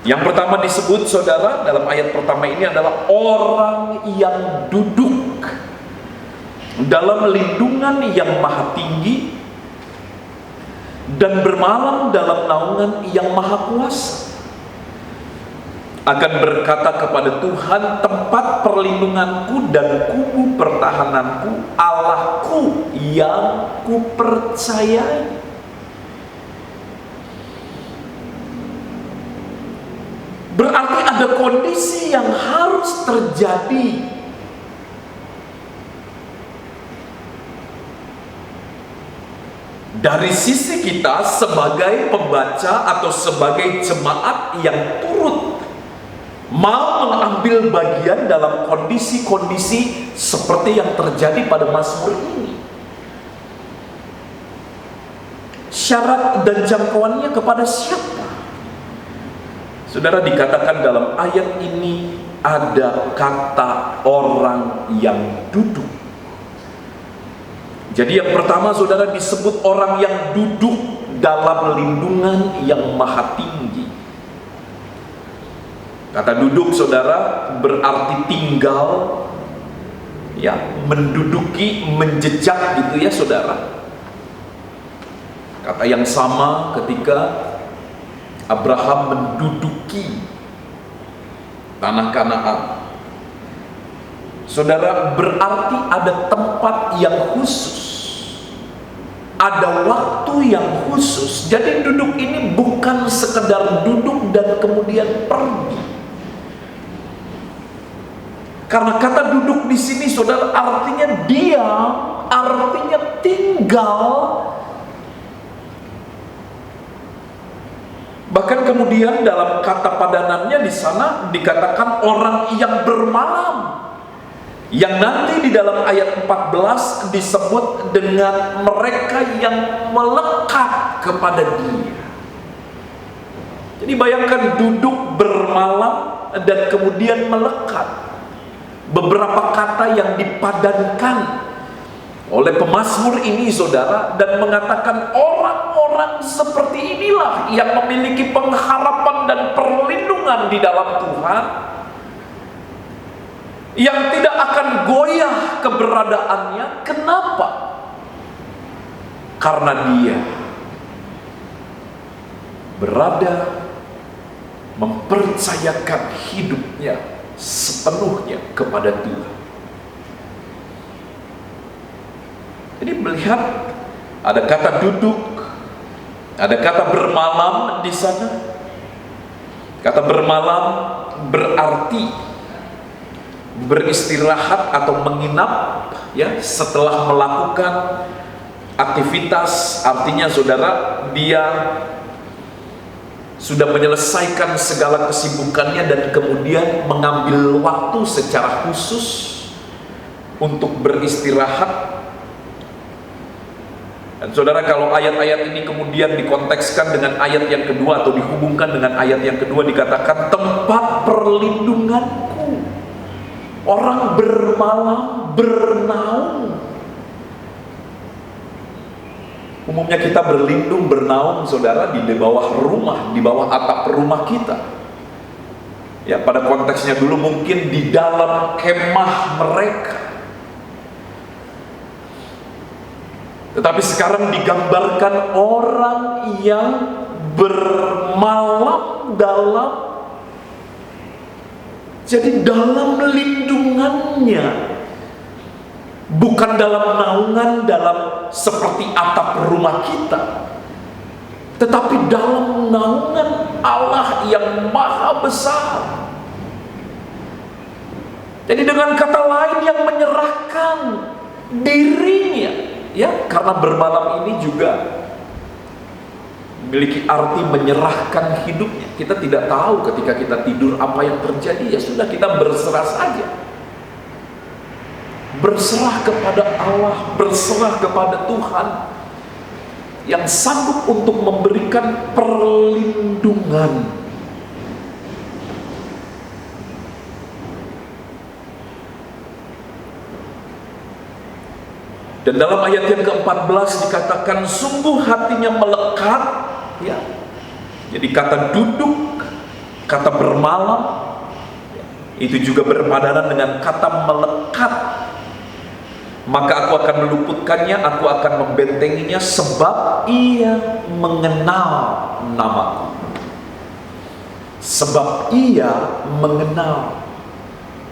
Yang pertama disebut saudara dalam ayat pertama ini adalah orang yang duduk dalam lindungan yang maha tinggi dan bermalam dalam naungan yang maha kuasa akan berkata kepada Tuhan, tempat perlindunganku dan kubu pertahananku, Allahku yang kupercayai. Berarti ada kondisi yang harus terjadi. Dari sisi kita sebagai pembaca atau sebagai jemaat yang turut mau mengambil bagian dalam kondisi-kondisi seperti yang terjadi pada Mazmur ini. Syarat dan jangkauannya kepada siapa? Saudara, dikatakan dalam ayat ini ada kata orang yang duduk. Jadi yang pertama, saudara, disebut orang yang duduk dalam lindungan yang maha tinggi. Kata duduk, saudara, berarti tinggal, ya, menduduki, menjejak gitu ya, saudara. Kata yang sama ketika Abraham menduduki tanah Kanaan. Saudara, berarti ada tempat yang khusus, ada waktu yang khusus. Jadi duduk ini bukan sekedar duduk dan kemudian pergi. Karena kata duduk di sini, saudara, artinya diam, artinya tinggal. Bahkan kemudian dalam kata padanannya di sana dikatakan orang yang bermalam, yang nanti di dalam ayat 14 disebut dengan mereka yang melekat kepada dia. Jadi bayangkan duduk, bermalam, dan kemudian melekat. Beberapa kata yang dipadankan oleh pemazmur ini, saudara, dan mengatakan orang-orang seperti inilah yang memiliki pengharapan dan perlindungan di dalam Tuhan, yang tidak akan goyah keberadaannya. Kenapa? Karena dia berada mempercayakan hidupnya sepenuhnya kepada Tuhan. Jadi melihat ada kata duduk, ada kata bermalam di sana. Kata bermalam berarti beristirahat atau menginap, ya, setelah melakukan aktivitas. Artinya, saudara, dia sudah menyelesaikan segala kesibukannya dan kemudian mengambil waktu secara khusus untuk beristirahat. Dan saudara, kalau ayat-ayat ini kemudian dikontekskan dengan ayat yang kedua atau dihubungkan dengan ayat yang kedua, dikatakan tempat perlindunganku. Orang bermalam, bernaung. Umumnya kita berlindung, bernaung, saudara, di bawah rumah, di bawah atap rumah kita. Ya, pada konteksnya dulu mungkin di dalam kemah mereka. Tetapi sekarang digambarkan orang yang bermalam dalam, jadi dalam lindungannya, bukan dalam naungan dalam seperti atap rumah kita, tetapi dalam naungan Allah yang maha besar. Jadi dengan kata lain, yang menyerahkan dirinya, ya, karena bermalam ini juga memiliki arti menyerahkan hidupnya. Kita tidak tahu ketika kita tidur apa yang terjadi, ya sudah, kita berserah saja. Berserah kepada Allah, berserah kepada Tuhan yang sanggup untuk memberikan perlindungan. Dan dalam ayat yang ke-14 dikatakan sungguh hatinya melekat, ya. Jadi kata duduk, kata bermalam, itu juga berpadanan dengan kata melekat. Maka aku akan meluputkannya, aku akan membentenginya, sebab ia mengenal namaku. Sebab ia mengenal.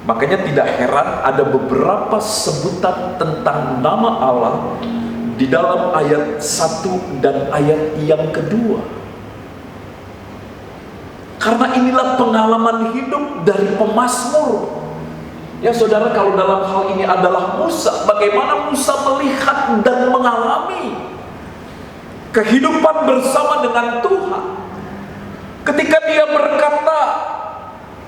Makanya tidak heran ada beberapa sebutan tentang nama Allah di dalam ayat 1 dan ayat yang kedua. Karena inilah pengalaman hidup dari pemazmur. Ya saudara, kalau dalam hal ini adalah Musa, bagaimana Musa melihat dan mengalami kehidupan bersama dengan Tuhan. Ketika dia berkata,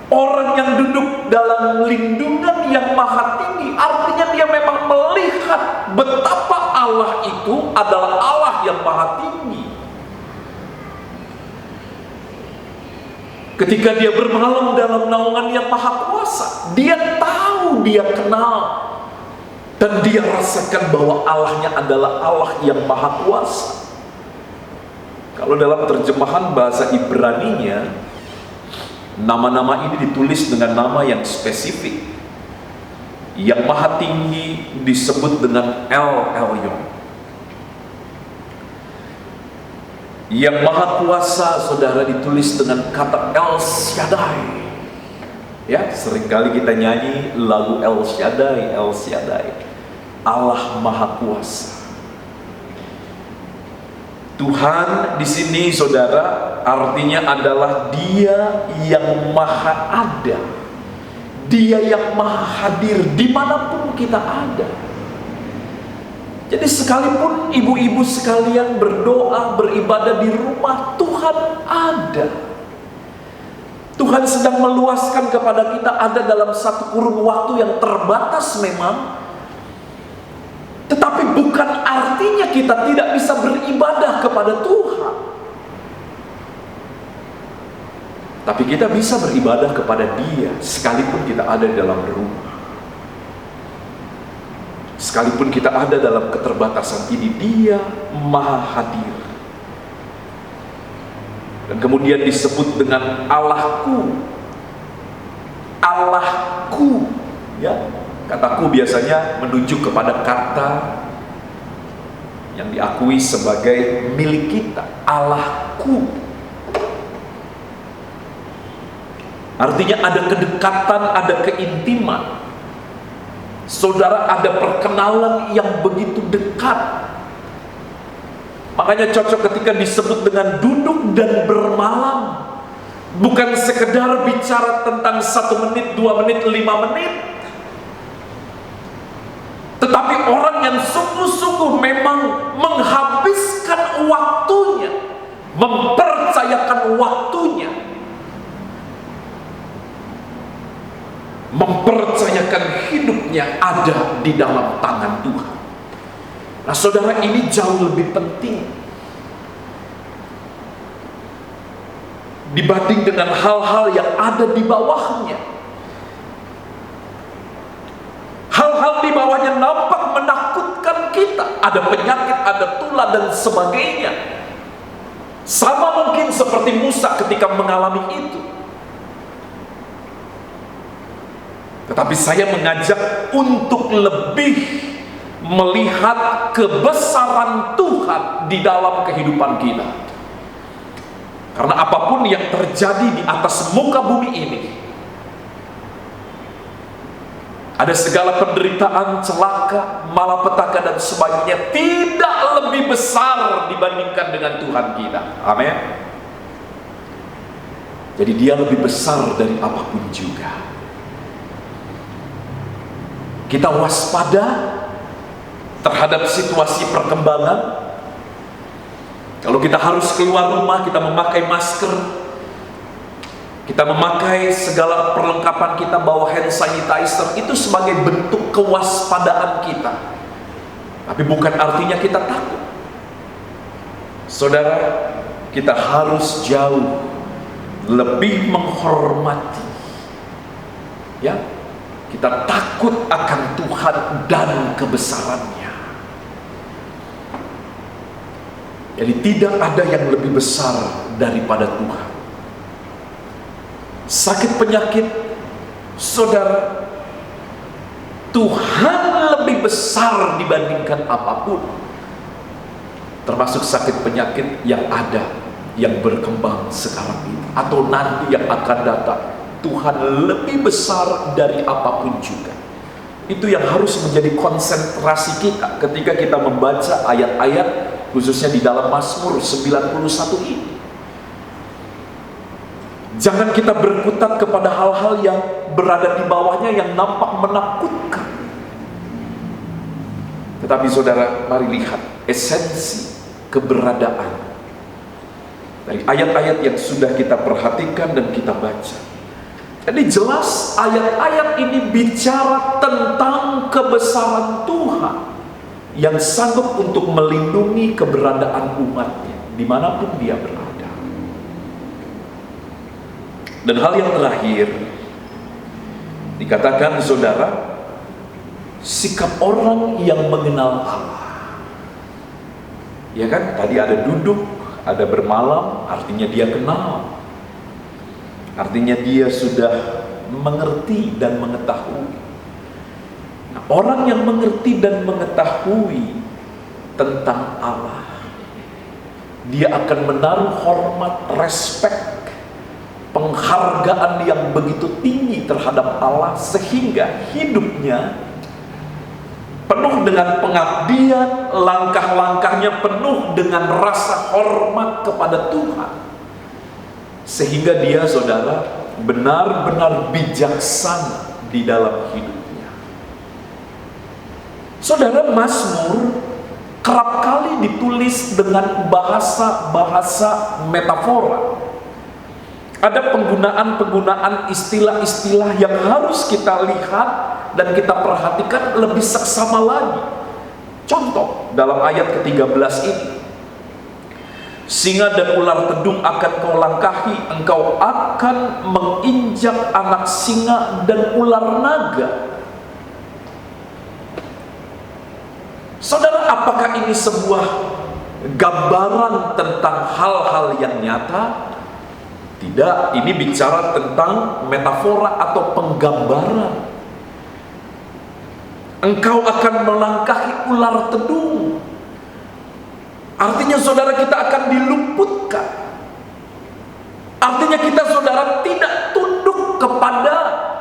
Orang yang duduk dalam lindungan yang maha tinggi, artinya dia memang melihat betapa Allah itu adalah Allah yang maha tinggi. Ketika dia bermalam dalam naungan yang maha kuasa, dia tahu, dia kenal, dan dia rasakan bahwa Allahnya adalah Allah yang maha kuasa. Kalau dalam terjemahan bahasa Ibraninya, nama-nama ini ditulis dengan nama yang spesifik. Yang maha tinggi disebut dengan El Elyon. Yang maha kuasa, saudara, ditulis dengan kata El Shaddai. Ya, seringkali kita nyanyi lagu El Shaddai, El Shaddai. Allah maha kuasa. Tuhan di sini, saudara, artinya adalah Dia yang maha ada, Dia yang maha hadir dimanapun kita ada. Jadi sekalipun ibu-ibu sekalian berdoa, beribadah di rumah, Tuhan ada. Tuhan sedang meluaskan kepada kita ada dalam satu kurun waktu yang terbatas memang, tetapi bukan artinya kita tidak bisa beribadah kepada Tuhan. Tapi kita bisa beribadah kepada Dia sekalipun kita ada di dalam rumah. Sekalipun kita ada dalam keterbatasan ini, Dia maha hadir. Dan kemudian disebut dengan Allahku. Allahku, ya. Kataku biasanya menunjuk kepada kata yang diakui sebagai milik kita, Allahku. Artinya ada kedekatan, ada keintiman. Saudara, ada perkenalan yang begitu dekat. Makanya cocok ketika disebut dengan duduk dan bermalam. Bukan sekedar bicara tentang 1 menit, 2 menit, 5 menit. Tetapi orang yang sungguh-sungguh memang menghabiskan waktunya, mempercayakan waktunya, mempercayakan hidupnya ada di dalam tangan Tuhan. Nah, saudara, ini jauh lebih penting dibanding dengan hal-hal yang ada di bawahnya. Hal-hal di bawahnya nampak menakutkan kita. Ada penyakit, ada tulah dan sebagainya. Sama mungkin seperti Musa ketika mengalami itu. Tetapi saya mengajak untuk lebih melihat kebesaran Tuhan di dalam kehidupan kita. Karena apapun yang terjadi di atas muka bumi ini, ada segala penderitaan, celaka, malapetaka dan sebagainya, tidak lebih besar dibandingkan dengan Tuhan kita. Amin. Jadi Dia lebih besar dari apapun juga. Kita waspada terhadap situasi perkembangan. Kalau kita harus keluar rumah, kita memakai masker, kita memakai segala perlengkapan kita, bawa hand sanitizer, itu sebagai bentuk kewaspadaan kita. Tapi bukan artinya kita takut. Saudara, kita harus jauh lebih menghormati, ya, kita takut akan Tuhan dan kebesarannya. Jadi tidak ada yang lebih besar daripada Tuhan. Sakit penyakit, saudara, Tuhan lebih besar dibandingkan apapun. Termasuk sakit penyakit yang ada, yang berkembang sekarang ini, atau nanti yang akan datang. Tuhan lebih besar dari apapun juga. Itu yang harus menjadi konsentrasi kita ketika kita membaca ayat-ayat, khususnya di dalam Mazmur 91 ini. Jangan kita berkutat kepada hal-hal yang berada di bawahnya yang nampak menakutkan. Tetapi saudara, mari lihat esensi keberadaan dari ayat-ayat yang sudah kita perhatikan dan kita baca. Jadi jelas ayat-ayat ini bicara tentang kebesaran Tuhan yang sanggup untuk melindungi keberadaan umatnya dimanapun dia berada. Dan hal yang terakhir dikatakan, saudara, sikap orang yang mengenal Allah. Ya kan, tadi ada duduk, ada bermalam, artinya dia kenal. Artinya dia sudah mengerti dan mengetahui. Nah, orang yang mengerti dan mengetahui tentang Allah, dia akan menaruh hormat, respek, penghargaan yang begitu tinggi terhadap Allah, sehingga hidupnya penuh dengan pengabdian, langkah-langkahnya penuh dengan rasa hormat kepada Tuhan. Sehingga dia, saudara, benar-benar bijaksana di dalam hidupnya. Saudara, Mazmur kerap kali ditulis dengan bahasa-bahasa metafora. Ada penggunaan-penggunaan istilah-istilah yang harus kita lihat dan kita perhatikan lebih seksama lagi. Contoh, dalam ayat ke-13 ini, singa dan ular tedung akan kau langkahi, engkau akan menginjak anak singa dan ular naga. Saudara, apakah ini sebuah gambaran tentang hal-hal yang nyata? Tidak, ini bicara tentang metafora atau penggambaran. Engkau akan melangkahi ular tedung. Artinya saudara, kita akan diluputkan. Artinya kita, saudara, tidak tunduk kepada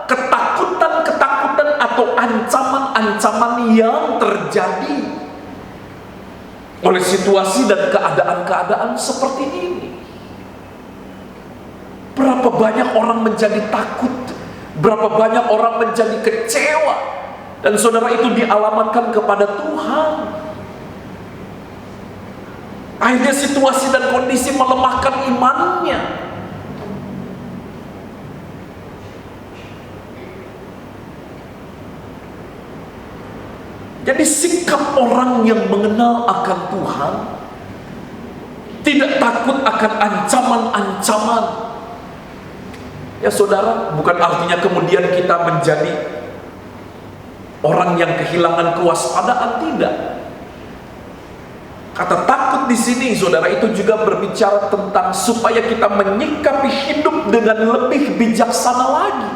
ketakutan-ketakutan atau ancaman-ancaman yang terjadi oleh situasi dan keadaan-keadaan seperti ini. Berapa banyak orang menjadi takut, berapa banyak orang menjadi kecewa, dan saudara, itu dialamatkan kepada Tuhan. Akhirnya situasi dan kondisi melemahkan imannya. Jadi sikap orang yang mengenal akan Tuhan, tidak takut akan ancaman-ancaman. Ya saudara, bukan artinya kemudian kita menjadi orang yang kehilangan kewaspadaan, tidak. Kata takut di sini, saudara, itu juga berbicara tentang supaya kita menyikapi hidup dengan lebih bijaksana lagi.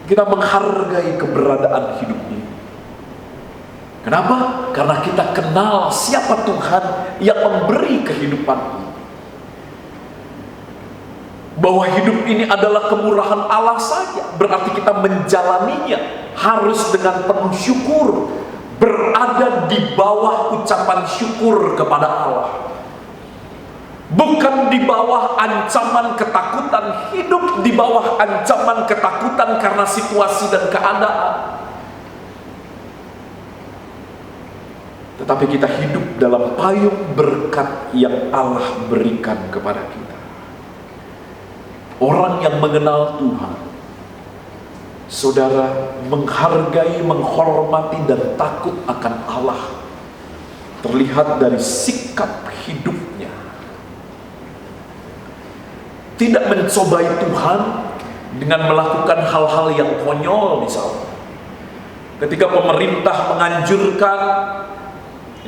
Kita menghargai keberadaan hidup ini. Kenapa? Karena kita kenal siapa Tuhan yang memberi kehidupan ini. Bahwa hidup ini adalah kemurahan Allah saja, berarti kita menjalaninya harus dengan penuh syukur, berada di bawah ucapan syukur kepada Allah, bukan di bawah ancaman ketakutan, hidup di bawah ancaman ketakutan karena situasi dan keadaan. Tetapi kita hidup dalam payung berkat yang Allah berikan kepada kita. Orang yang mengenal Tuhan, saudara, menghargai, menghormati, dan takut akan Allah terlihat dari sikap hidupnya. Tidak mencobai Tuhan dengan melakukan hal-hal yang konyol, misalnya. Ketika pemerintah menganjurkan,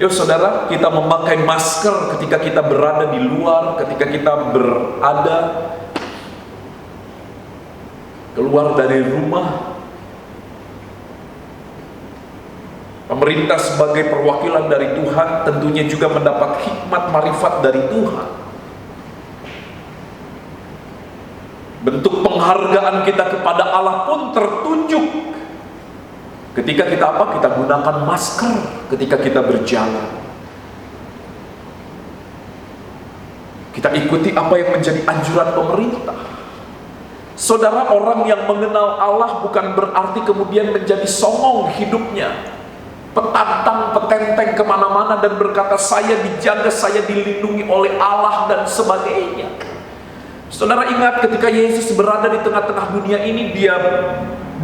yuk saudara, kita memakai masker ketika kita berada di luar, ketika kita berada keluar dari rumah. Pemerintah sebagai perwakilan dari Tuhan tentunya juga mendapat hikmat marifat dari Tuhan. Bentuk penghargaan kita kepada Allah pun tertunjuk ketika kita Kita gunakan masker ketika kita berjalan. Kita ikuti apa yang menjadi anjuran pemerintah. Saudara, orang yang mengenal Allah bukan berarti kemudian menjadi songong hidupnya, petantang, petenteng kemana-mana dan berkata saya dijaga, saya dilindungi oleh Allah dan sebagainya. Saudara ingat ketika Yesus berada di tengah-tengah dunia ini, dia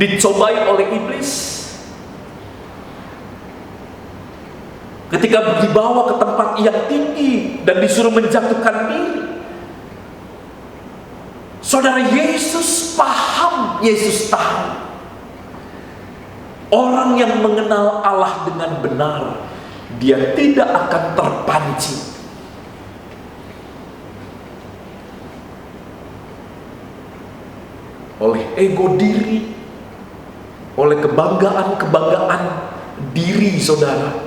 dicobai oleh iblis. Ketika dibawa ke tempat yang tinggi dan disuruh menjatuhkan diri, saudara, Yesus paham, Yesus tahu. Orang yang mengenal Allah dengan benar, dia tidak akan terpancing oleh ego diri, oleh kebanggaan diri, saudara.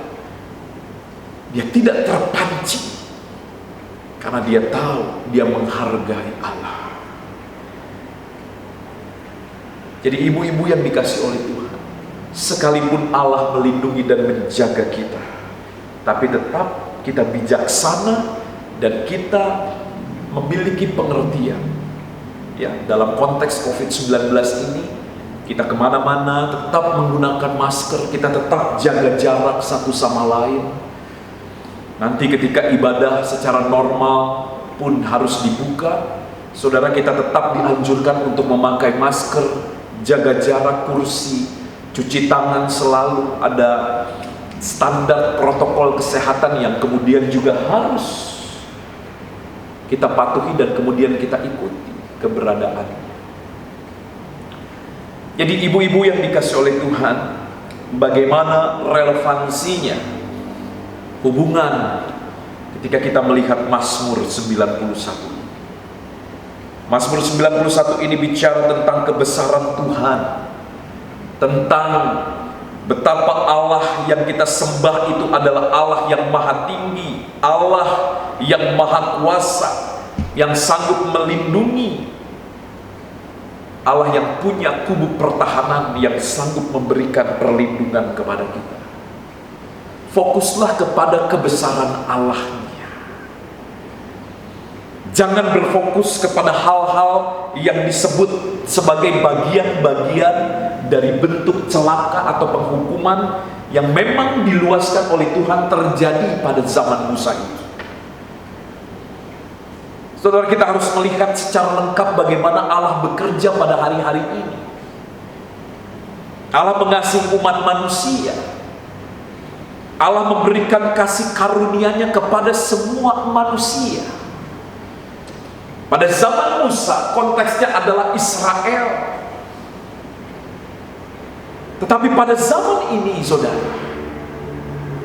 Dia tidak terpancing karena dia tahu dia menghargai Allah. Jadi ibu-ibu yang dikasih oleh Tuhan, sekalipun Allah melindungi dan menjaga kita, tapi tetap kita bijaksana dan kita memiliki pengertian. Ya, dalam konteks COVID-19 ini, kita kemana-mana tetap menggunakan masker, kita tetap jaga jarak satu sama lain. Nanti ketika ibadah secara normal pun harus dibuka, saudara, kita tetap dianjurkan untuk memakai masker, jaga jarak kursi, cuci tangan, selalu ada standar protokol kesehatan yang kemudian juga harus kita patuhi dan kemudian kita ikuti keberadaannya. Jadi ibu-ibu yang dikasih oleh Tuhan, bagaimana relevansinya hubungan ketika kita melihat Mazmur 91. Mazmur 91 ini bicara tentang kebesaran Tuhan, tentang betapa Allah yang kita sembah itu adalah Allah yang maha tinggi, Allah yang maha kuasa, yang sanggup melindungi, Allah yang punya kubu pertahanan, yang sanggup memberikan perlindungan kepada kita. Fokuslah kepada kebesaran Allah. Jangan berfokus kepada hal-hal yang disebut sebagai bagian-bagian dari bentuk celaka atau penghukuman yang memang diluaskan oleh Tuhan terjadi pada zaman Musa itu. Saudara, kita harus melihat secara lengkap bagaimana Allah bekerja pada hari-hari ini. Allah mengasihi umat manusia. Allah memberikan kasih karunia-Nya kepada semua manusia. Pada zaman Musa, konteksnya adalah Israel. Tetapi pada zaman ini, saudara,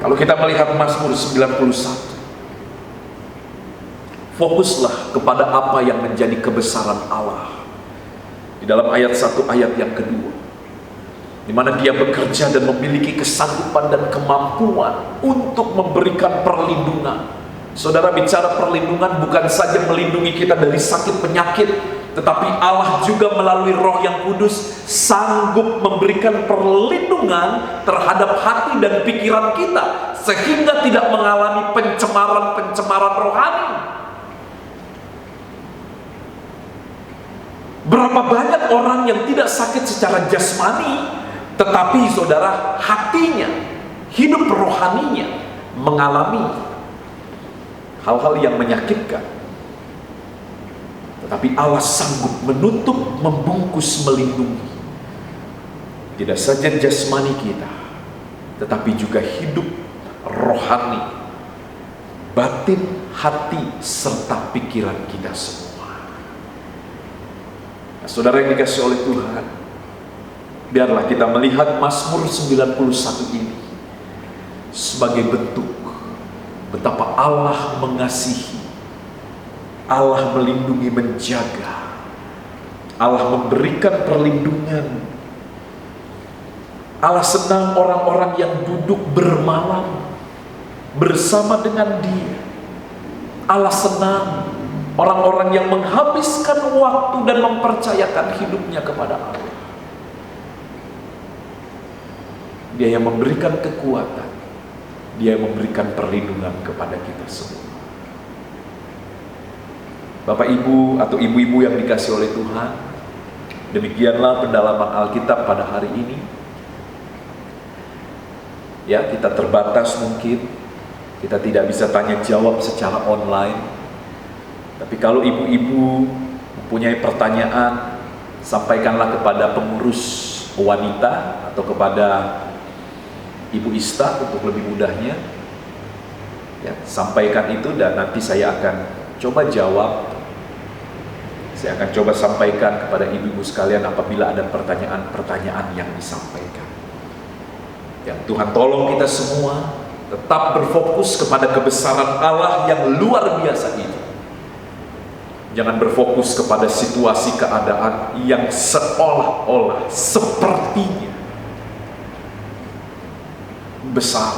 kalau kita melihat Mazmur 91, fokuslah kepada apa yang menjadi kebesaran Allah. Di dalam ayat 1, ayat yang kedua, di mana Dia bekerja dan memiliki kesanggupan dan kemampuan untuk memberikan perlindungan. Saudara, bicara perlindungan bukan saja melindungi kita dari sakit penyakit, tetapi Allah juga melalui Roh yang Kudus sanggup memberikan perlindungan terhadap hati dan pikiran kita, sehingga tidak mengalami pencemaran-pencemaran rohani. Berapa banyak orang yang tidak sakit secara jasmani, tetapi saudara, hatinya, hidup rohaninya mengalami hal-hal yang menyakitkan. Tetapi Allah sanggup menutup, membungkus, melindungi tidak saja jasmani kita, tetapi juga hidup rohani, batin, hati, serta pikiran kita semua. Nah, saudara yang dikasih oleh Tuhan, biarlah kita melihat Mazmur 91 ini sebagai bentuk betapa Allah mengasihi, Allah melindungi, menjaga, Allah memberikan perlindungan. Allah senang orang-orang yang duduk bermalam bersama dengan Dia. Allah senang orang-orang yang menghabiskan waktu dan mempercayakan hidupnya kepada Allah. Dia yang memberikan kekuatan, Dia yang memberikan perlindungan kepada kita semua. Bapak Ibu atau ibu-ibu yang dikasih oleh Tuhan, demikianlah pendalaman Alkitab pada hari ini. Ya, kita terbatas mungkin, kita tidak bisa tanya jawab secara online. Tapi kalau ibu-ibu mempunyai pertanyaan, sampaikanlah kepada pengurus wanita atau kepada Ibu Ista untuk lebih mudahnya. Ya, sampaikan itu dan nanti saya akan coba jawab. Saya akan coba sampaikan kepada ibu-ibu sekalian apabila ada pertanyaan-pertanyaan yang disampaikan. Yang Tuhan tolong kita semua tetap berfokus kepada kebesaran Allah yang luar biasa itu. Jangan berfokus kepada situasi keadaan yang seolah-olah sepertinya besar.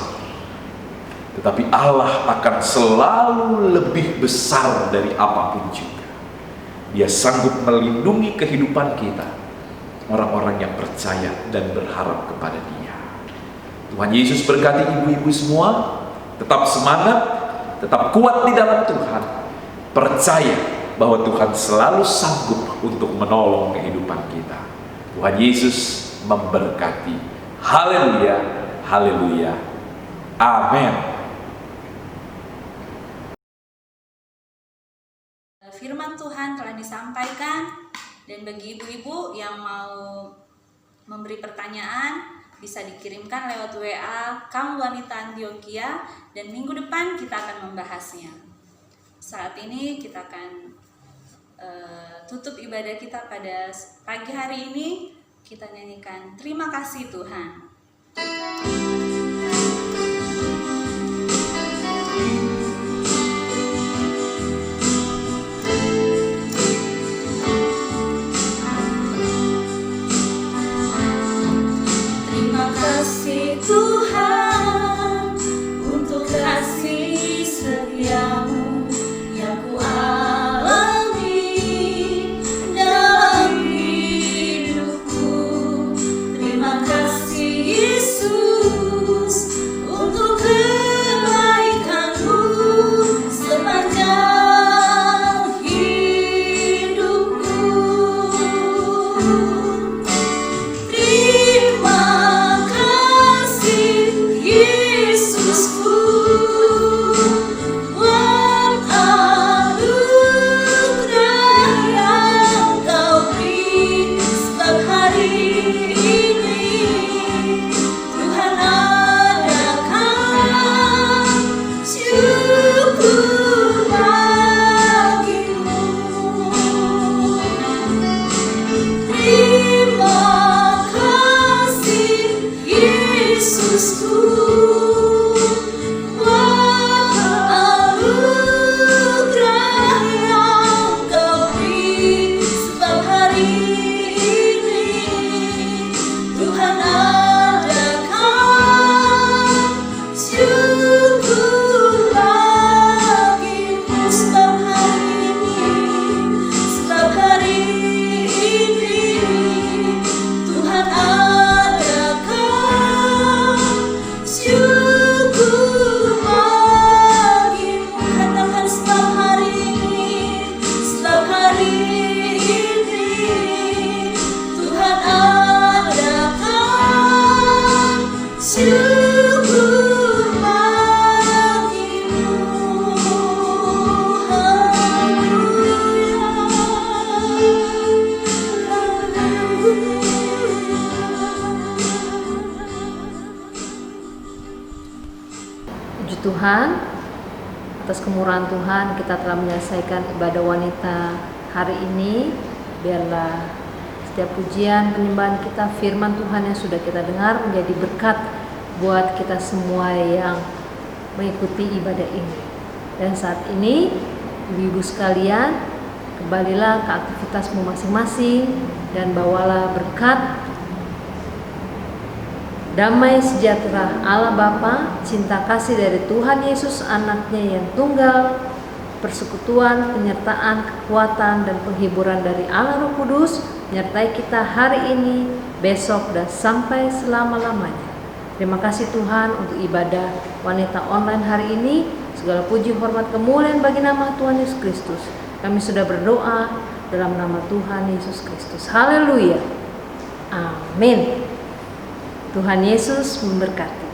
Tetapi Allah akan selalu lebih besar dari apapun juga. Dia sanggup melindungi kehidupan kita, orang-orang yang percaya dan berharap kepada Dia. Tuhan Yesus berkati ibu-ibu semua. Tetap semangat, tetap kuat di dalam Tuhan. Percaya bahwa Tuhan selalu sanggup untuk menolong kehidupan kita. Tuhan Yesus memberkati. Haleluya, haleluya, amin. Firman Tuhan telah disampaikan, dan bagi ibu-ibu yang mau memberi pertanyaan bisa dikirimkan lewat WA Kaum Wanita Antioquia, dan minggu depan kita akan membahasnya. Saat ini kita akan tutup ibadah kita pada pagi hari ini. Kita nyanyikan Terima Kasih Tuhan. Terima kasih Tuhan untuk kasih setiamu yang ku alami dalam hidupku. Terima kasih Yesus untuk kebaikanmu sepanjang hidupku. Terima kasih Yesusku buat anugerah yang Kau beri. Sebab hari ini Tuhan adakan syukur bagimu. Terima kasih Yesusku buat anugerah yang Kau beri. Sebab hari ini Tuhan adakan syukur bagimu. Sebab hari ini Tuhan adakan syukur bagimu. Katakan sebab hari ini Tuhan adakan syukur bagimu. Puji Tuhan, atas kemurahan Tuhan kita telah menyelesaikan ibadah wanita hari ini. Biarlah setiap pujian, penyembahan kita, firman Tuhan yang sudah kita dengar menjadi berkat buat kita semua yang mengikuti ibadah ini. Dan saat ini, ibu-ibu sekalian, kembalilah ke aktivitasmu masing-masing dan bawalah berkat, damai sejahtera Allah Bapa, cinta kasih dari Tuhan Yesus anaknya yang tunggal, persekutuan, penyertaan, kekuatan, dan penghiburan dari Allah Roh Kudus menyertai kita hari ini, besok, dan sampai selama-lamanya. Terima kasih Tuhan untuk ibadah wanita online hari ini. Segala puji, hormat, kemuliaan bagi nama Tuhan Yesus Kristus. Kami sudah berdoa dalam nama Tuhan Yesus Kristus. Haleluya. Amin. Tuhan Yesus memberkati.